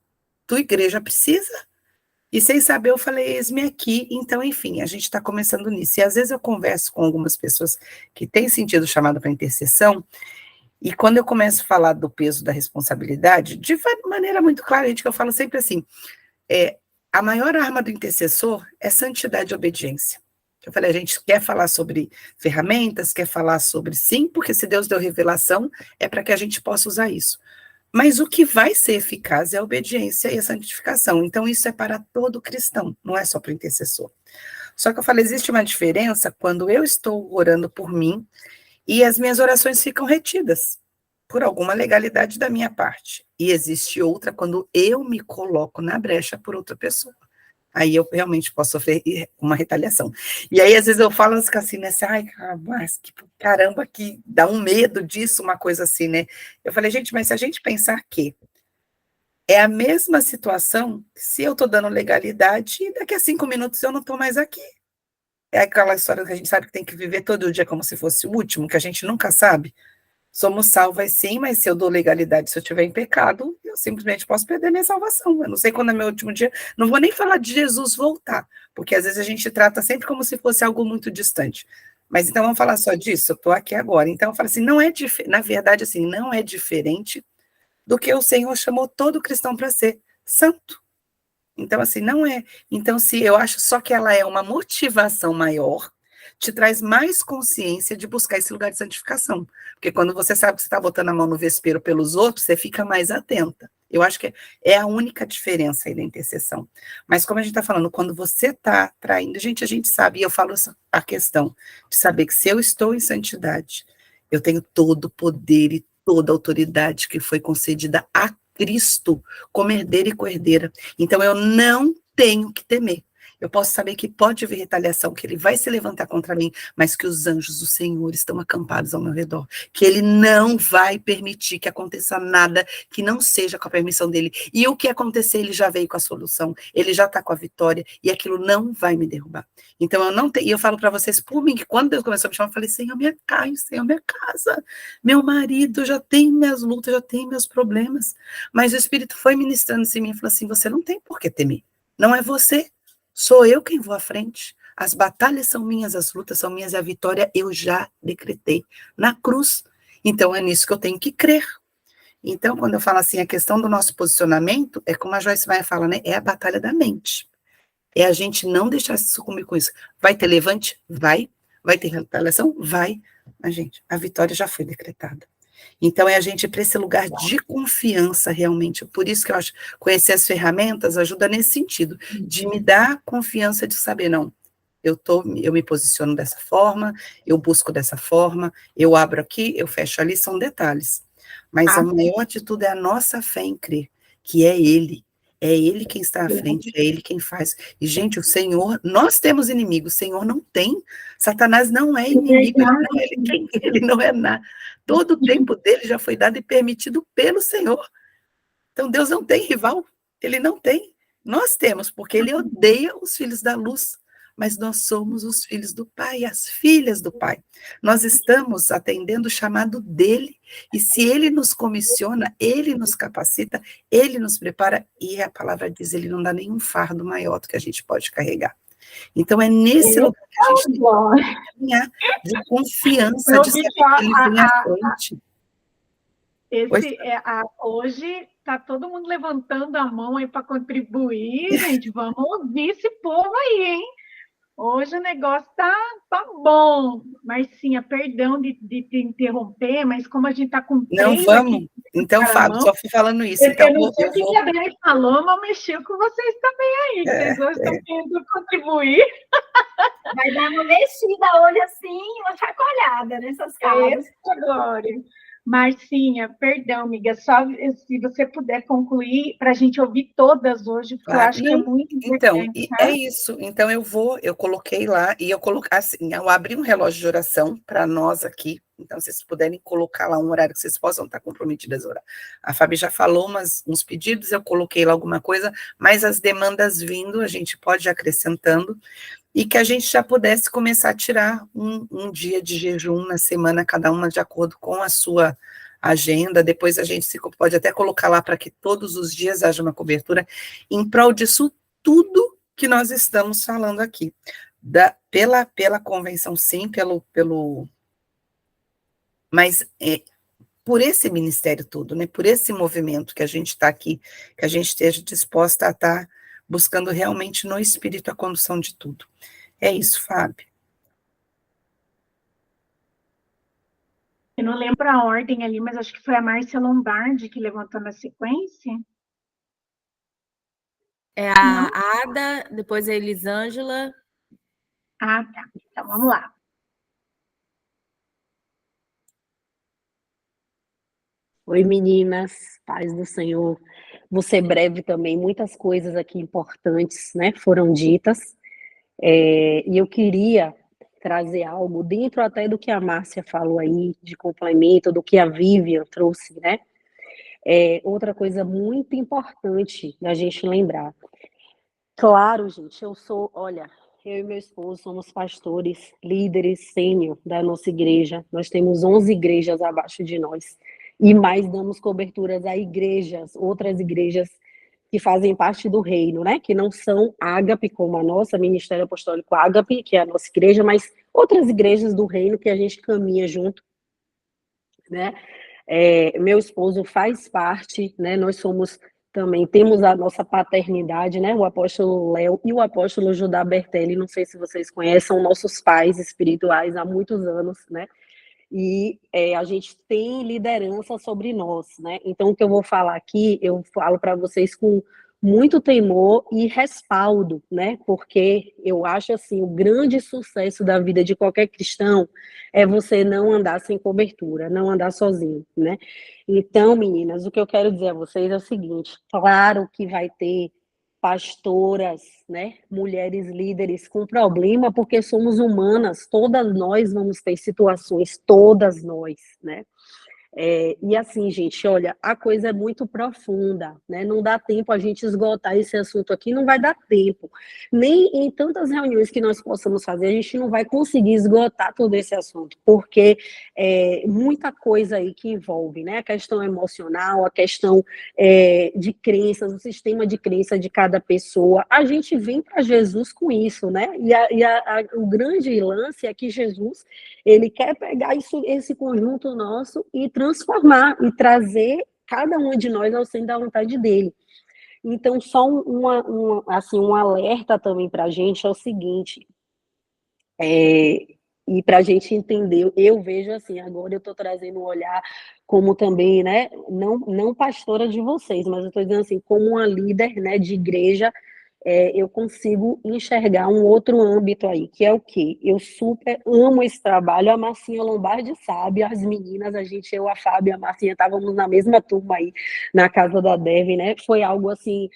tua igreja precisa, e sem saber eu falei, eis-me aqui. Então, enfim, a gente está começando nisso, e às vezes eu converso com algumas pessoas que têm sentido chamado para intercessão, e quando eu começo a falar do peso da responsabilidade, de maneira muito clara, gente, que eu falo sempre assim, a maior arma do intercessor é santidade e obediência. Eu falei, a gente quer falar sobre ferramentas, quer falar sobre sim, porque se Deus deu revelação, é para que a gente possa usar isso. Mas o que vai ser eficaz é a obediência e a santificação. Então, isso é para todo cristão, não é só para o intercessor. Só que eu falei, existe uma diferença quando eu estou orando por mim e as minhas orações ficam retidas por alguma legalidade da minha parte. E existe outra quando eu me coloco na brecha por outra pessoa. Aí eu realmente posso sofrer uma retaliação. E aí, às vezes, eu falo assim, né? Ai, caramba, que dá um medo disso, uma coisa assim, né? Eu falei, gente, mas se a gente pensar que é a mesma situação, se eu estou dando legalidade, daqui a 5 minutos eu não estou mais aqui. É aquela história que a gente sabe que tem que viver todo dia como se fosse o último, que a gente nunca sabe. Somos salvas sim, mas se eu dou legalidade, se eu estiver em pecado, eu simplesmente posso perder minha salvação. Eu não sei quando é meu último dia, não vou nem falar de Jesus voltar, porque às vezes a gente trata sempre como se fosse algo muito distante. Mas então vamos falar só disso, eu estou aqui agora. Então eu falo assim, na verdade, assim, não é diferente do que o Senhor chamou todo cristão para ser santo. Então, assim, não é. Então, se eu acho só que ela é uma motivação maior, te traz mais consciência de buscar esse lugar de santificação. Porque quando você sabe que você está botando a mão no vespeiro pelos outros, você fica mais atenta. Eu acho que é a única diferença aí da intercessão. Mas como a gente está falando, quando você está traindo, gente, a gente sabe, e eu falo a questão de saber que se eu estou em santidade, eu tenho todo o poder e toda a autoridade que foi concedida a Cristo como herdeiro e co-herdeira. Então eu não tenho que temer. Eu posso saber que pode haver retaliação, que ele vai se levantar contra mim, mas que os anjos do Senhor estão acampados ao meu redor, que ele não vai permitir que aconteça nada que não seja com a permissão dele. E o que acontecer, ele já veio com a solução, ele já está com a vitória, e aquilo não vai me derrubar. Então eu não tenho, e eu falo para vocês, por mim, que quando Deus começou a me chamar, eu falei, Senhor, minha casa, Senhor, minha casa, meu marido, já tem minhas lutas, já tem meus problemas. Mas o Espírito foi ministrando em mim e falou assim, você não tem por que temer, não é você. Sou eu quem vou à frente. As batalhas são minhas, as lutas são minhas, e a vitória eu já decretei na cruz. Então, é nisso que eu tenho que crer. Então, quando eu falo assim, a questão do nosso posicionamento, é como a Joyce Meyer fala, né? É a batalha da mente. É a gente não deixar se sucumbir com isso. Vai ter levante? Vai. Vai ter retaliação? Vai. Mas, gente, a vitória já foi decretada. Então, é a gente ir para esse lugar de confiança, realmente. Por isso que eu acho que conhecer as ferramentas ajuda nesse sentido, de me dar confiança de saber, não, eu me posiciono dessa forma, eu busco dessa forma, eu abro aqui, eu fecho ali, são detalhes. Mas a maior de tudo é a nossa fé em crer, que é Ele quem está à frente, é Ele quem faz. E, gente, o Senhor, nós temos inimigos, o Senhor não tem, Satanás não é inimigo, ele não é nada. Todo o tempo dele já foi dado e permitido pelo Senhor. Então, Deus não tem rival, ele não tem. Nós temos, porque ele odeia os filhos da luz, mas nós somos os filhos do Pai, as filhas do Pai. Nós estamos atendendo o chamado dele, e se ele nos comissiona, ele nos capacita, ele nos prepara, e a palavra diz, ele não dá nenhum fardo maior do que a gente pode carregar. Então, é nesse lugar que a gente tem que caminhar, de confiança, de saber que ele vem à frente. Hoje está todo mundo levantando a mão aí para contribuir, gente. Vamos ouvir esse povo aí, hein? Hoje o negócio tá bom. Marcinha, perdão de te interromper, mas como a gente está com não vamos. Aqui, então, Fábio, só fui falando isso. Eu então, não sei o que a Dani falou, mas mexeu com vocês também aí. Vocês hoje estão querendo contribuir. Vai dar uma mexida hoje assim, uma chacoalhada nessas casas. Agora. Marcinha, perdão, amiga, só se você puder concluir para a gente ouvir todas hoje, porque eu acho que é muito importante. Então, é isso. Então, eu coloquei lá, e assim, eu abri um relógio de oração para nós aqui, então, se vocês puderem colocar lá um horário que vocês possam estar comprometidas a orar. A Fabi já falou uns pedidos, eu coloquei lá alguma coisa, mas as demandas vindo, a gente pode ir acrescentando, e que a gente já pudesse começar a tirar um dia de jejum na semana, cada uma de acordo com a sua agenda. Depois a gente pode até colocar lá para que todos os dias haja uma cobertura em prol disso tudo que nós estamos falando aqui. Pela convenção, sim, mas por esse ministério todo, né, por esse movimento que a gente está aqui, que a gente esteja disposta a estar buscando realmente no Espírito a condução de tudo. É isso, Fábio. Eu não lembro a ordem ali, mas acho que foi a Márcia Lombardi que levantou na sequência. É a Ada, depois a Elisângela, Ah, tá. Então, vamos lá. Oi, meninas, paz do Senhor. Vou ser breve também, muitas coisas aqui importantes, né, foram ditas, e eu queria trazer algo dentro até do que a Márcia falou aí, de complemento, do que a Vivian trouxe, né? Outra coisa muito importante da gente lembrar. Claro, gente, olha, eu e meu esposo somos pastores, líderes sênior da nossa igreja, nós temos 11 igrejas abaixo de nós, e mais damos coberturas a igrejas, outras igrejas que fazem parte do reino, né, que não são Ágape, como a nossa, Ministério Apostólico Ágape, que é a nossa igreja, mas outras igrejas do reino que a gente caminha junto, né. Meu esposo faz parte, né, nós somos também, temos a nossa paternidade, né, o apóstolo Léo e o apóstolo Judá Bertelli, não sei se vocês conhecem, são nossos pais espirituais há muitos anos, né, e a gente tem liderança sobre nós, né, então o que eu vou falar aqui, eu falo para vocês com muito temor e respaldo, né, porque eu acho assim, o grande sucesso da vida de qualquer cristão é você não andar sem cobertura, não andar sozinho, né. Então, meninas, o que eu quero dizer a vocês é o seguinte: claro que vai ter pastoras, né, mulheres líderes com problema, porque somos humanas, todas nós vamos ter situações, todas nós, né? E assim, gente, olha, a coisa é muito profunda, né? Não dá tempo a gente esgotar esse assunto aqui, não vai dar tempo. Nem em tantas reuniões que nós possamos fazer, a gente não vai conseguir esgotar todo esse assunto, porque muita coisa aí que envolve, né? A questão emocional, a questão de crenças, o sistema de crença de cada pessoa. A gente vem para Jesus com isso, né? O grande lance é que Jesus, ele quer pegar esse conjunto nosso e transformar e trazer cada um de nós ao centro da vontade dele. Então, só um alerta também para a gente é o seguinte, e para a gente entender, eu vejo assim, agora eu estou trazendo um olhar como também, né, não pastora de vocês, mas eu estou dizendo assim, como uma líder, né, de igreja, eu consigo enxergar um outro âmbito aí, que é o quê? Eu super amo esse trabalho, a Marcinha Lombardi sabe, as meninas, eu, a Fábio e a Marcinha, estávamos na mesma turma aí, na casa da Dev, né, foi algo assim,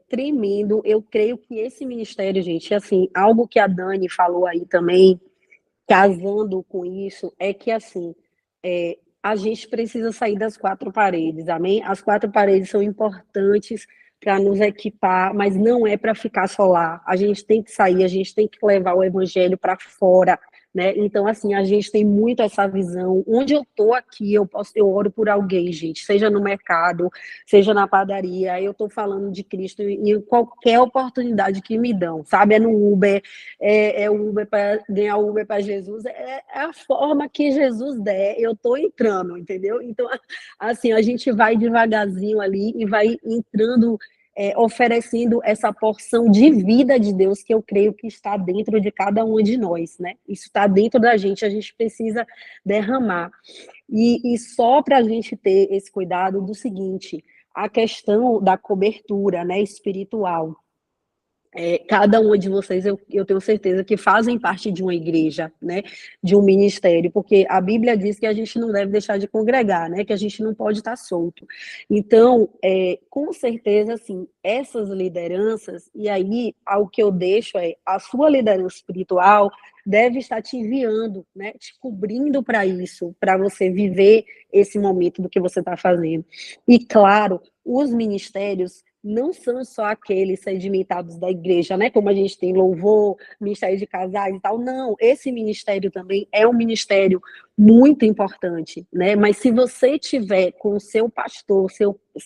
tremendo. Eu creio que esse ministério, gente, assim, algo que a Dani falou aí também, casando com isso, é que, assim, a gente precisa sair das quatro paredes, amém? As quatro paredes são importantes para nos equipar, mas não é para ficar só lá. A gente tem que sair, a gente tem que levar o evangelho para fora, né? Então, assim, a gente tem muito essa visão. Onde eu estou aqui, eu oro por alguém, gente, seja no mercado, seja na padaria, eu estou falando de Cristo em qualquer oportunidade que me dão, sabe? É no Uber, o Uber para ganhar o Uber para Jesus, é a forma que Jesus der, eu estou entrando, entendeu? Então, assim, a gente vai devagarzinho ali e vai entrando, oferecendo essa porção de vida de Deus que eu creio que está dentro de cada um de nós, né? Isso está dentro da gente, a gente precisa derramar. E só para a gente ter esse cuidado do seguinte, a questão da cobertura, né, espiritual. Cada um de vocês, eu tenho certeza que fazem parte de uma igreja, né, de um ministério, porque a Bíblia diz que a gente não deve deixar de congregar, né, que a gente não pode estar solto. Então, com certeza, assim, essas lideranças, e aí, ao que eu deixo a sua liderança espiritual deve estar te enviando, né, te cobrindo para isso, para você viver esse momento do que você está fazendo. E, claro, os ministérios não são só aqueles sedimentados da igreja, né? Como a gente tem louvor, ministério de casais e tal. Não, esse ministério também é um ministério muito importante, né? Mas se você tiver com o seu pastor,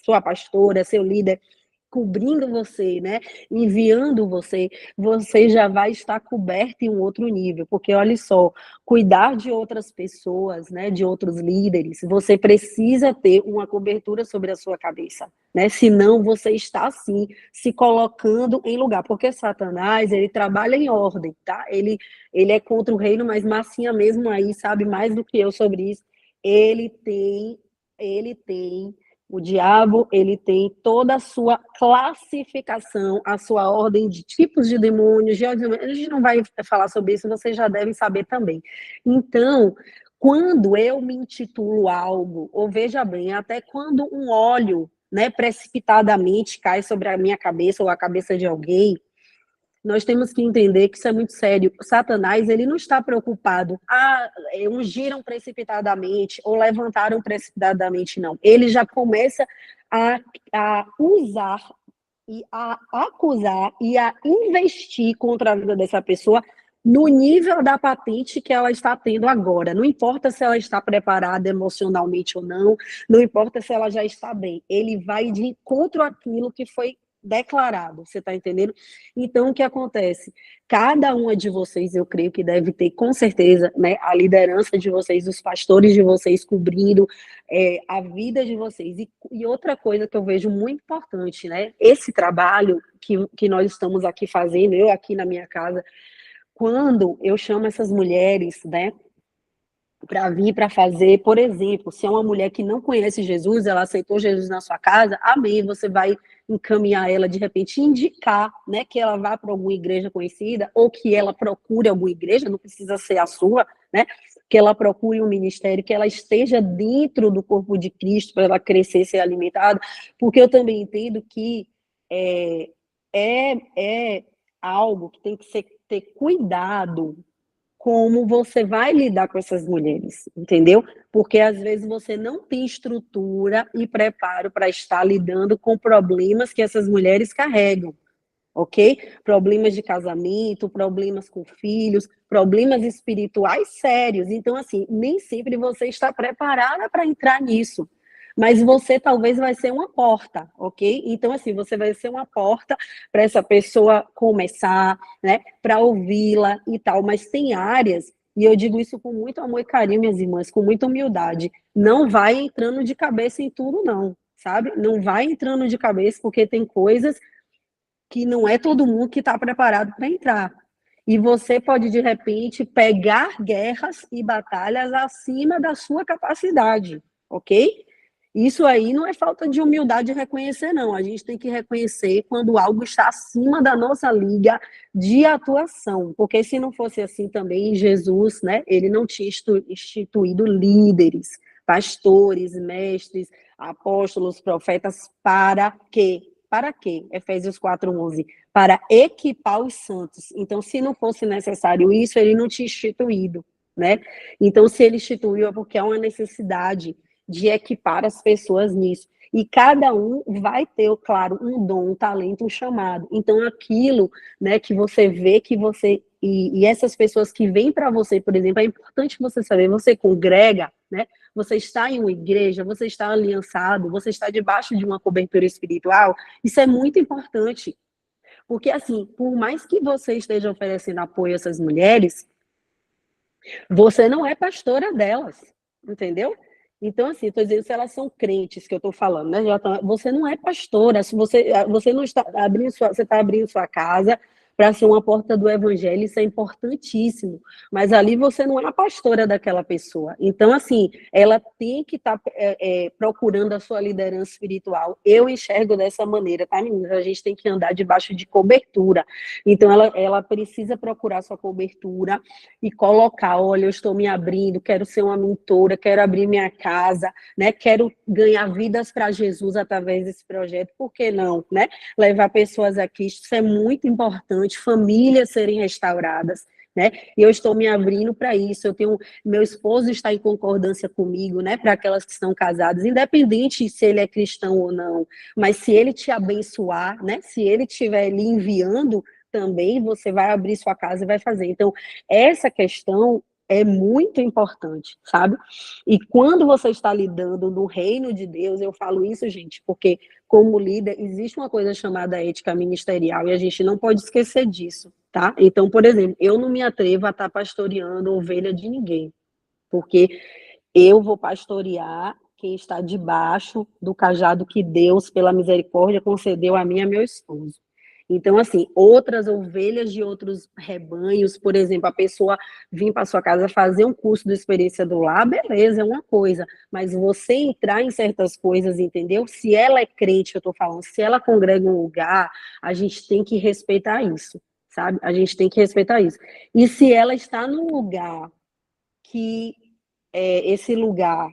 sua pastora, seu líder cobrindo você, né, enviando você, você já vai estar coberto em um outro nível, porque olha só, cuidar de outras pessoas, né, de outros líderes, você precisa ter uma cobertura sobre a sua cabeça, né, senão você está, assim, se colocando em lugar, porque Satanás, ele trabalha em ordem, tá, ele é contra o reino, mas Marcinha mesmo aí sabe mais do que eu sobre isso, ele tem O diabo, ele tem toda a sua classificação, a sua ordem de tipos de demônios, a gente não vai falar sobre isso, vocês já devem saber também. Então, quando eu me intitulo algo, ou veja bem, até quando um óleo, né, precipitadamente cai sobre a minha cabeça ou a cabeça de alguém, nós temos que entender que isso é muito sério. Satanás, ele não está preocupado, ungiram precipitadamente ou levantaram precipitadamente, não. Ele já começa a usar e a acusar e a investir contra a vida dessa pessoa no nível da patente que ela está tendo agora. Não importa se ela está preparada emocionalmente ou não, não importa se ela já está bem. Ele vai de encontro àquilo que foi declarado, você está entendendo? Então, o que acontece? Cada uma de vocês, eu creio que deve ter, com certeza, né, a liderança de vocês, os pastores de vocês cobrindo a vida de vocês. E outra coisa que eu vejo muito importante, né, esse trabalho que nós estamos aqui fazendo, eu aqui na minha casa, quando eu chamo essas mulheres, né, para vir para fazer, por exemplo, se é uma mulher que não conhece Jesus, ela aceitou Jesus na sua casa, amém, você vai encaminhar ela, de repente, indicar, né, que ela vá para alguma igreja conhecida, ou que ela procure alguma igreja, não precisa ser a sua, né, que ela procure um ministério, que ela esteja dentro do corpo de Cristo, para ela crescer, ser alimentada, porque eu também entendo que é algo que tem que ter cuidado como você vai lidar com essas mulheres, entendeu? Porque às vezes você não tem estrutura e preparo para estar lidando com problemas que essas mulheres carregam, ok? Problemas de casamento, problemas com filhos, problemas espirituais sérios. Então, assim, nem sempre você está preparada para entrar nisso. Mas você talvez vai ser uma porta, ok? Então, assim, você vai ser uma porta para essa pessoa começar, né? Para ouvi-la e tal. Mas tem áreas, e eu digo isso com muito amor e carinho, minhas irmãs, com muita humildade. Não vai entrando de cabeça em tudo, não, sabe? Não vai entrando de cabeça, porque tem coisas que não é todo mundo que está preparado para entrar. E você pode, de repente, pegar guerras e batalhas acima da sua capacidade, ok? Isso aí não é falta de humildade reconhecer, não. A gente tem que reconhecer quando algo está acima da nossa liga de atuação. Porque se não fosse assim também, Jesus, né, ele não tinha instituído líderes, pastores, mestres, apóstolos, profetas, para quê? Para quê? Efésios 4:11. Para equipar os santos. Então, se não fosse necessário isso, ele não tinha instituído, né? Então, se ele instituiu, é porque há uma necessidade de equipar as pessoas nisso. E cada um vai ter, claro, um dom, um talento, um chamado. Então, aquilo, né, que você vê que você... E essas pessoas que vêm para você, por exemplo, é importante você saber, você congrega, né? Você está em uma igreja, você está aliançado, você está debaixo de uma cobertura espiritual, isso é muito importante. Porque, assim, por mais que você esteja oferecendo apoio a essas mulheres, você não é pastora delas, entendeu? Então, assim, estou dizendo se elas são crentes, que eu estou falando, né? Você não é pastora, se você não está abrindo você está abrindo sua casa para ser uma porta do evangelho, isso é importantíssimo. Mas ali você não é a pastora daquela pessoa. Então, assim, ela tem que estar procurando a sua liderança espiritual. Eu enxergo dessa maneira, tá, meninas? A gente tem que andar debaixo de cobertura. Então, ela precisa procurar sua cobertura e colocar, olha, eu estou me abrindo, quero ser uma mentora, quero abrir minha casa, né? Quero ganhar vidas para Jesus através desse projeto, por que não, né? Levar pessoas a Cristo, isso é muito importante, famílias serem restauradas, né? E eu estou me abrindo para isso. Meu esposo está em concordância comigo, né? Para aquelas que estão casadas, independente se ele é cristão ou não, mas se ele te abençoar, né? Se ele estiver lhe enviando, também você vai abrir sua casa e vai fazer. Então, essa questão é muito importante, sabe? E quando você está lidando no reino de Deus, eu falo isso, gente, porque como líder, existe uma coisa chamada ética ministerial e a gente não pode esquecer disso, tá? Então, por exemplo, eu não me atrevo a estar pastoreando ovelha de ninguém, porque eu vou pastorear quem está debaixo do cajado que Deus, pela misericórdia, concedeu a mim e a meu esposo. Então, assim, outras ovelhas de outros rebanhos, por exemplo, a pessoa vir para sua casa fazer um curso de experiência do lar, beleza, é uma coisa, mas você entrar em certas coisas, entendeu? Se ela é crente, eu estou falando, se ela congrega um lugar, a gente tem que respeitar isso, sabe? A gente tem que respeitar isso. E se ela está num lugar que esse lugar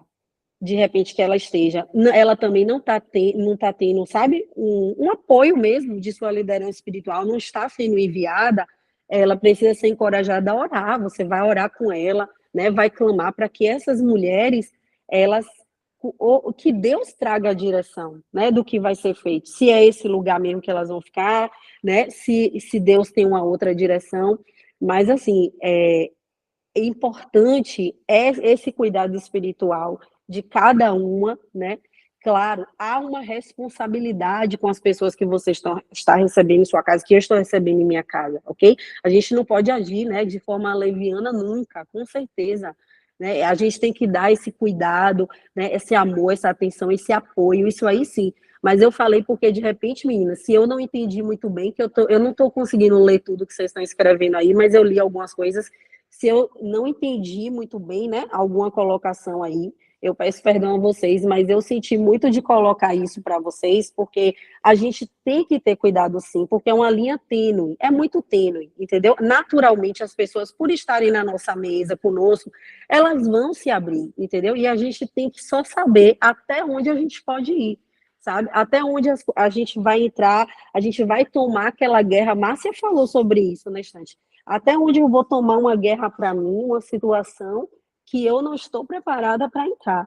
de repente que ela esteja, ela também não está tendo, sabe, um apoio mesmo de sua liderança espiritual, não está sendo enviada, ela precisa ser encorajada a orar, você vai orar com ela, né, vai clamar para que essas mulheres, elas, que Deus traga a direção, né, do que vai ser feito, se é esse lugar mesmo que elas vão ficar, né, se Deus tem uma outra direção, mas assim, importante esse cuidado espiritual de cada uma, né? Claro, há uma responsabilidade com as pessoas que você está recebendo em sua casa, que eu estou recebendo em minha casa, ok? A gente não pode agir, né, de forma leviana nunca, com certeza, né? A gente tem que dar esse cuidado, né, esse amor, essa atenção, esse apoio, isso aí sim. Mas eu falei porque, de repente, meninas, se eu não entendi muito bem, que eu não estou conseguindo ler tudo que vocês estão escrevendo aí, mas eu li algumas coisas. Se eu não entendi muito bem, né, alguma colocação aí, eu peço perdão a vocês, mas eu senti muito de colocar isso para vocês, porque a gente tem que ter cuidado sim, porque é uma linha tênue, é muito tênue, entendeu? Naturalmente, as pessoas, por estarem na nossa mesa conosco, elas vão se abrir, entendeu? E a gente tem que só saber até onde a gente pode ir, sabe? Até onde a gente vai entrar, a gente vai tomar aquela guerra. Márcia falou sobre isso na estante. Até onde eu vou tomar uma guerra para mim, uma situação que eu não estou preparada para entrar,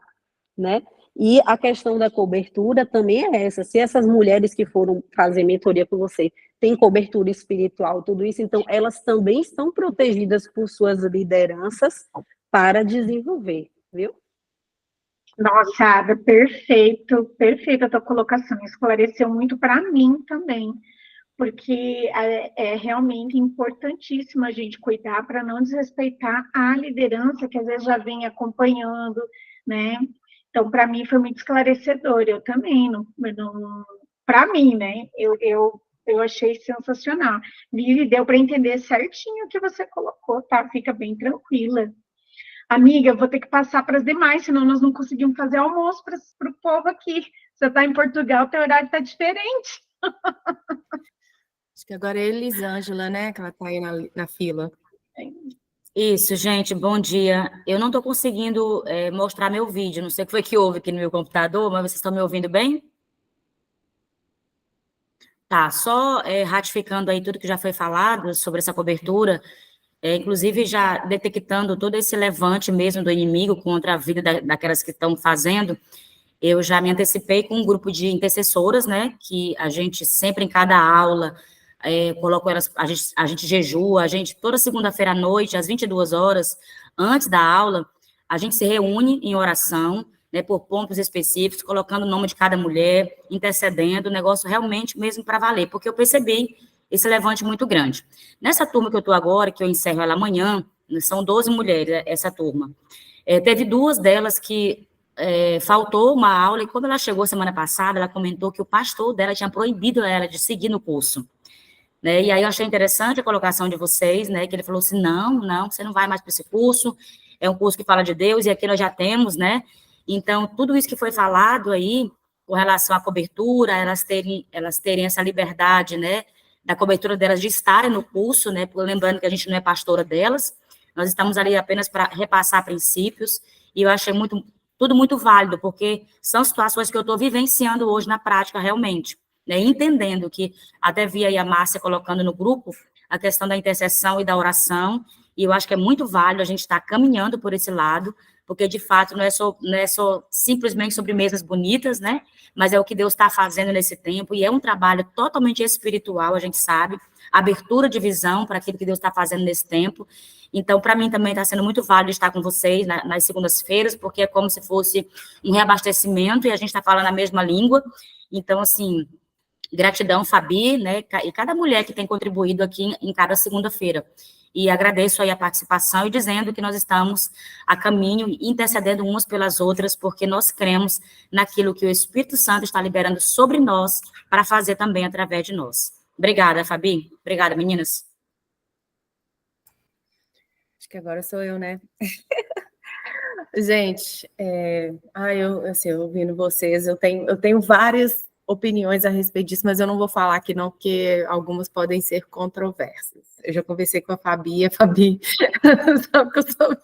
né? E a questão da cobertura também é essa. Se essas mulheres que foram fazer mentoria com você têm cobertura espiritual, tudo isso, então elas também estão protegidas por suas lideranças para desenvolver, viu? Nossa, Ada, perfeito, perfeita a tua colocação. Esclareceu muito para mim também, porque é realmente importantíssimo a gente cuidar para não desrespeitar a liderança que às vezes já vem acompanhando, né? Então, para mim foi muito esclarecedor. Eu também, para mim, né? Eu achei sensacional. Vivi, deu para entender certinho o que você colocou, tá? Fica bem tranquila. Amiga, eu vou ter que passar para as demais, senão nós não conseguimos fazer almoço para o povo aqui. Você está em Portugal, teu horário está diferente. Acho que agora é Elisângela, né? Que ela está aí na fila. Isso, gente, bom dia. Eu não estou conseguindo mostrar meu vídeo, não sei o que foi que houve aqui no meu computador, mas vocês estão me ouvindo bem? Tá, só ratificando aí tudo que já foi falado sobre essa cobertura, inclusive já detectando todo esse levante mesmo do inimigo contra a vida daquelas que estão fazendo, eu já me antecipei com um grupo de intercessoras, né, que a gente sempre em cada aula coloco elas, a gente jejua, a gente toda segunda-feira à noite, às 22 horas, antes da aula, a gente se reúne em oração, né, por pontos específicos, colocando o nome de cada mulher, intercedendo, o negócio realmente mesmo para valer, porque eu percebi esse levante muito grande. Nessa turma que eu estou agora, que eu encerro ela amanhã, são 12 mulheres, essa turma. Teve duas delas que faltou uma aula, e quando ela chegou semana passada, ela comentou que o pastor dela tinha proibido ela de seguir no curso. Né? E aí eu achei interessante a colocação de vocês, né, que ele falou assim, não, você não vai mais para esse curso, é um curso que fala de Deus, e aqui nós já temos, né, então tudo isso que foi falado aí, com relação à cobertura, elas terem essa liberdade, né, da cobertura delas de estarem no curso, né, lembrando que a gente não é pastora delas, nós estamos ali apenas para repassar princípios, e eu achei tudo muito válido, porque são situações que eu estou vivenciando hoje na prática realmente, né, entendendo que até vi aí a Márcia colocando no grupo a questão da intercessão e da oração, e eu acho que é muito válido a gente estar caminhando por esse lado, porque de fato não é só simplesmente sobre mesas bonitas, né, mas é o que Deus está fazendo nesse tempo, e é um trabalho totalmente espiritual, a gente sabe, abertura de visão para aquilo que Deus está fazendo nesse tempo. Então, para mim também está sendo muito válido estar com vocês nas segundas-feiras, porque é como se fosse um reabastecimento, e a gente está falando a mesma língua. Então, assim, gratidão, Fabi, né, e cada mulher que tem contribuído aqui em cada segunda-feira. E agradeço aí a participação e dizendo que nós estamos a caminho, intercedendo umas pelas outras, porque nós cremos naquilo que o Espírito Santo está liberando sobre nós para fazer também através de nós. Obrigada, Fabi. Obrigada, meninas. Acho que agora sou eu, né? Gente, eu ouvindo vocês, eu tenho várias opiniões a respeito disso, mas eu não vou falar aqui não, porque algumas podem ser controversas. Eu já conversei com a Fabi sabe que eu sou...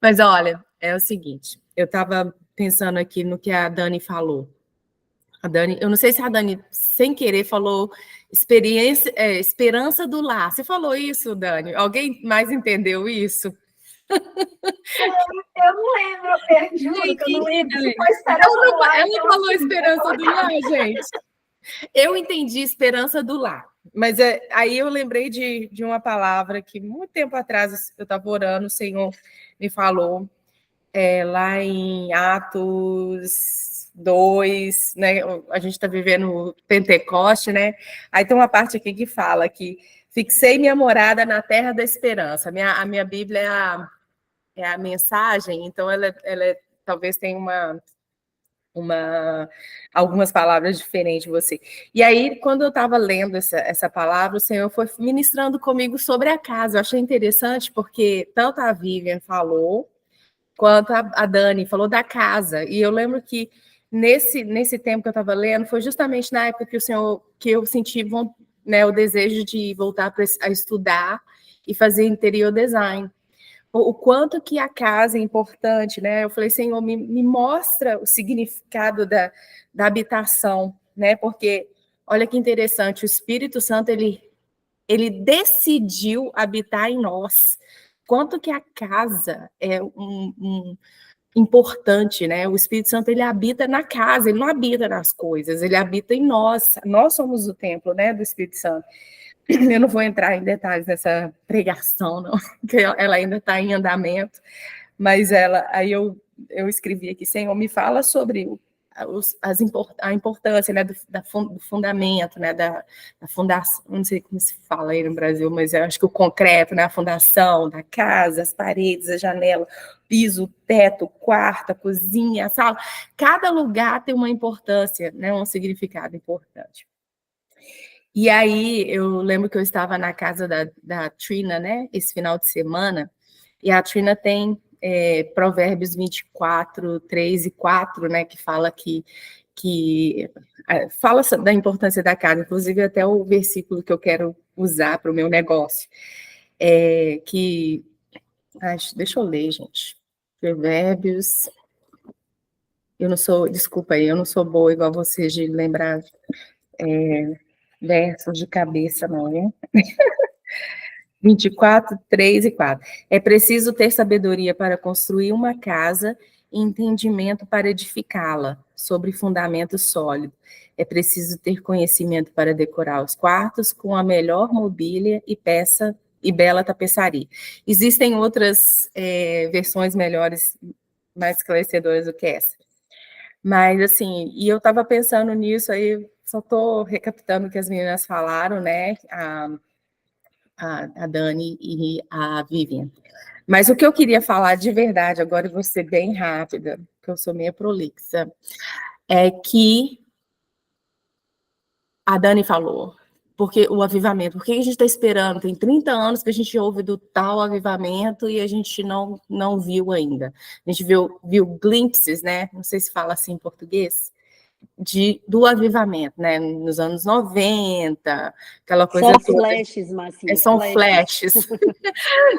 Mas olha, é o seguinte, eu estava pensando aqui no que a Dani falou. A Dani, eu não sei se a Dani, sem querer, falou esperança do lar. Você falou isso, Dani? Alguém mais entendeu isso? Eu não lembro, eu juro que eu não lembro. Se foi esperança do lar, ela falou esperança do lar, gente. Eu entendi esperança do lar, mas aí eu lembrei de uma palavra que muito tempo atrás eu estava orando, o Senhor me falou, lá em Atos 2, né? A gente está vivendo o Pentecoste, né? Aí tem uma parte aqui que fala que fixei minha morada na terra da esperança. A minha Bíblia é a mensagem, então ela talvez tenha algumas palavras diferentes de você. E aí, quando eu estava lendo essa palavra, o Senhor foi ministrando comigo sobre a casa. Eu achei interessante, porque tanto a Vivian falou, quanto a Dani falou da casa. E eu lembro que nesse tempo que eu estava lendo, foi justamente na época que eu senti, né, o desejo de voltar a estudar e fazer interior design. O quanto que a casa é importante, né? Eu falei, Senhor, me mostra o significado da habitação, né? Porque, olha que interessante, o Espírito Santo, ele decidiu habitar em nós. Quanto que a casa é importante, né? O Espírito Santo, ele habita na casa, ele não habita nas coisas, ele habita em nós. Nós somos o templo, né, do Espírito Santo. Eu não vou entrar em detalhes nessa pregação, não, porque ela ainda está em andamento, mas aí eu escrevi aqui, Senhor, me fala sobre a importância, né, do fundamento, né, da fundação, não sei como se fala aí no Brasil, mas eu acho que o concreto, né, a fundação da casa, as paredes, a janela, piso, teto, quarto, a cozinha, a sala, cada lugar tem uma importância, né, um significado importante. E aí, eu lembro que eu estava na casa da Trina, né, esse final de semana, e a Trina tem Provérbios 24, 3 e 4, né, que fala fala da importância da casa, inclusive até o versículo que eu quero usar para o meu negócio, deixa eu ler, gente, Provérbios, desculpa aí, eu não sou boa igual vocês de lembrar versos de cabeça, não é? 24, 3 e 4. É preciso ter sabedoria para construir uma casa e entendimento para edificá-la sobre fundamento sólido. É preciso ter conhecimento para decorar os quartos com a melhor mobília e bela tapeçaria. Existem outras versões melhores, mais esclarecedoras do que essa. Mas, assim, e eu estava pensando nisso, aí só estou recapitulando o que as meninas falaram, né? A Dani e a Vivian. Mas o que eu queria falar de verdade, agora eu vou ser bem rápida, porque eu sou meio prolixa, é que a Dani falou, porque o avivamento, por que a gente está esperando? Tem 30 anos que a gente ouve do tal avivamento e a gente não viu ainda. A gente viu glimpses, né? Não sei se fala assim em português, do avivamento, né? Nos anos 90, aquela coisa Só toda. flashes, Marcinha. São flashes.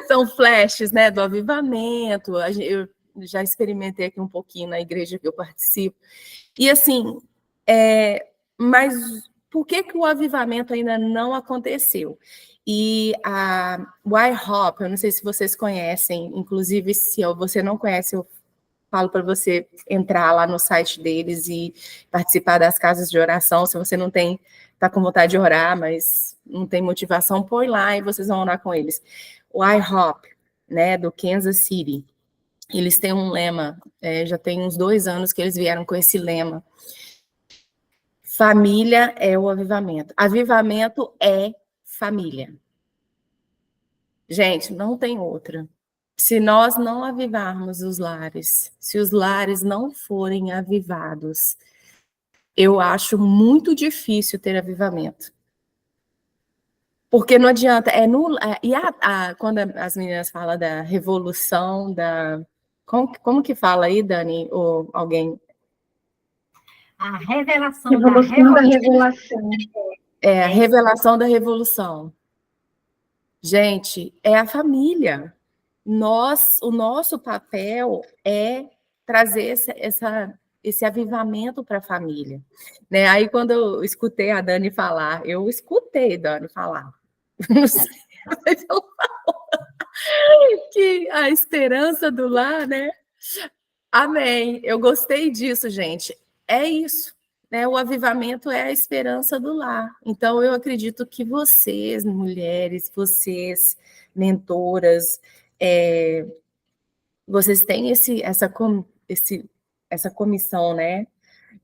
São flashes, né, do avivamento. Eu já experimentei aqui um pouquinho na igreja que eu participo. E assim, mas por que o avivamento ainda não aconteceu? E a YHOP, eu não sei se vocês conhecem, inclusive se você não conhece, eu falo para você entrar lá no site deles e participar das casas de oração. Se você não está com vontade de orar, mas não tem motivação, põe lá e vocês vão orar com eles. O IHOP, né, do Kansas City, eles têm um lema, já tem uns 2 anos que eles vieram com esse lema. Família é o avivamento. Avivamento é família. Gente, não tem outra. Se nós não avivarmos os lares, se os lares não forem avivados, eu acho muito difícil ter avivamento. Porque não adianta, quando as meninas falam da revolução, como que fala aí, Dani, ou alguém? A revelação Revolução da revelação. A revelação da revolução. Gente, é a família. O nosso papel é trazer esse avivamento para a família. Né? Aí, quando eu escutei a Dani falar, não sei, mas eu falo que a esperança do lar, né? Amém. Eu gostei disso, gente. É isso. Né? O avivamento é a esperança do lar. Então, eu acredito que vocês, mulheres, vocês, mentoras, vocês têm essa comissão, né?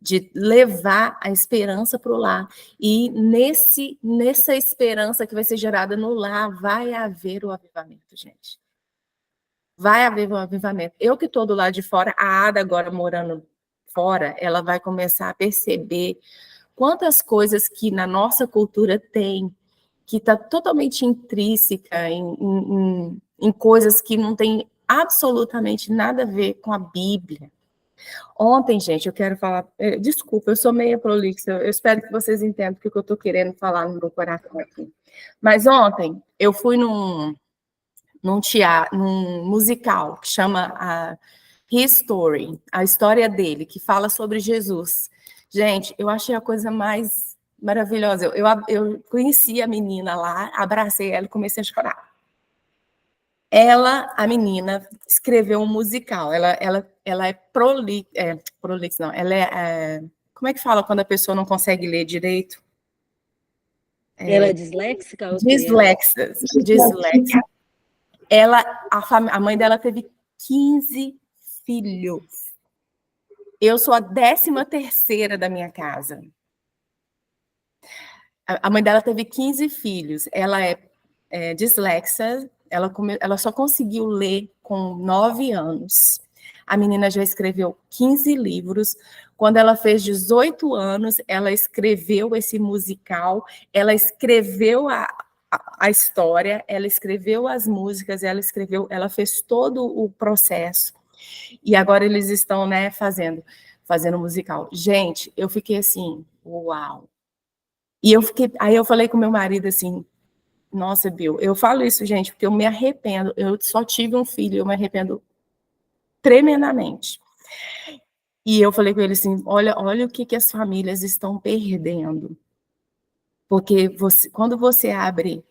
De levar a esperança para o lar. E nessa esperança que vai ser gerada no lar, vai haver o avivamento, gente. Vai haver um avivamento. Eu que estou do lado de fora, a Ada agora morando fora, ela vai começar a perceber quantas coisas que na nossa cultura tem, que está totalmente intrínseca em coisas que não tem absolutamente nada a ver com a Bíblia. Ontem, gente, eu quero falar... Desculpa, eu sou meio prolixa, eu espero que vocês entendam o que eu estou querendo falar no meu coração aqui. Mas ontem, eu fui num musical que chama His Story, a história dele, que fala sobre Jesus. Gente, eu achei a coisa mais maravilhosa. Eu conheci a menina lá, abracei ela e comecei a chorar. A menina, escreveu um musical. Ela é prolix, não. Ela é... Como é que fala quando a pessoa não consegue ler direito? Ela é disléxica? Dislexia. A mãe dela teve 15 filhos. Eu sou a 13ª da minha casa. A mãe dela teve 15 filhos. Ela é dislexa. Ela só conseguiu ler com 9 anos. A menina já escreveu 15 livros. Quando ela fez 18 anos, ela escreveu esse musical. Ela escreveu a história, ela escreveu as músicas, ela fez todo o processo. E agora eles estão, né, fazendo musical. Gente, eu fiquei assim, uau. Aí eu falei com meu marido assim, nossa, Bill, eu falo isso, gente, porque eu me arrependo. Eu só tive um filho, eu me arrependo tremendamente. E eu falei com ele assim, olha o que as famílias estão perdendo. Porque quando você abre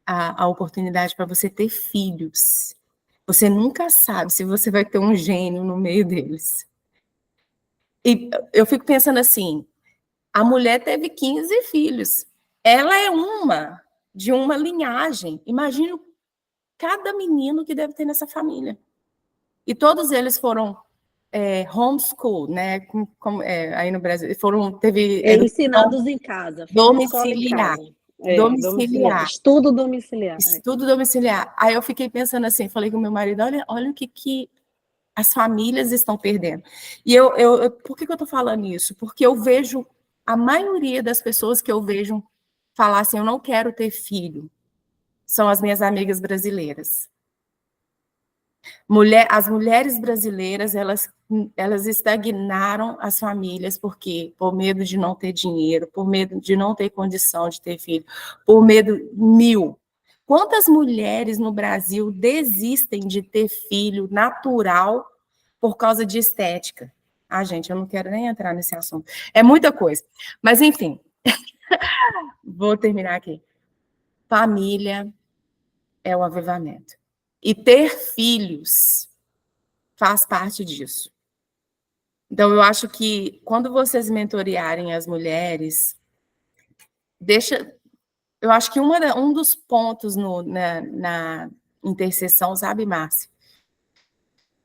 a oportunidade para você ter filhos, você nunca sabe se você vai ter um gênio no meio deles. E eu fico pensando assim, a mulher teve 15 filhos. Ela é de uma linhagem. Imagina cada menino que deve ter nessa família. E todos eles foram homeschool, né? Aí no Brasil, teve ensinados em casa. Domiciliar. Domiciliar. Estudo domiciliar. Estudo domiciliar. Aí eu fiquei pensando assim, falei com meu marido, olha o que as famílias estão perdendo. E por que eu estou falando isso? Porque eu vejo a maioria das pessoas que eu vejo falar assim, eu não quero ter filho, são as minhas amigas brasileiras. As mulheres brasileiras, elas estagnaram as famílias, porque por medo de não ter dinheiro, por medo de não ter condição de ter filho, por medo Quantas mulheres no Brasil desistem de ter filho natural por causa de estética? Gente, eu não quero nem entrar nesse assunto. É muita coisa. Mas, enfim, vou terminar aqui. Família é o avivamento. E ter filhos faz parte disso. Então, eu acho que quando vocês mentorearem as mulheres, eu acho que um dos pontos na intercessão, sabe, Márcia?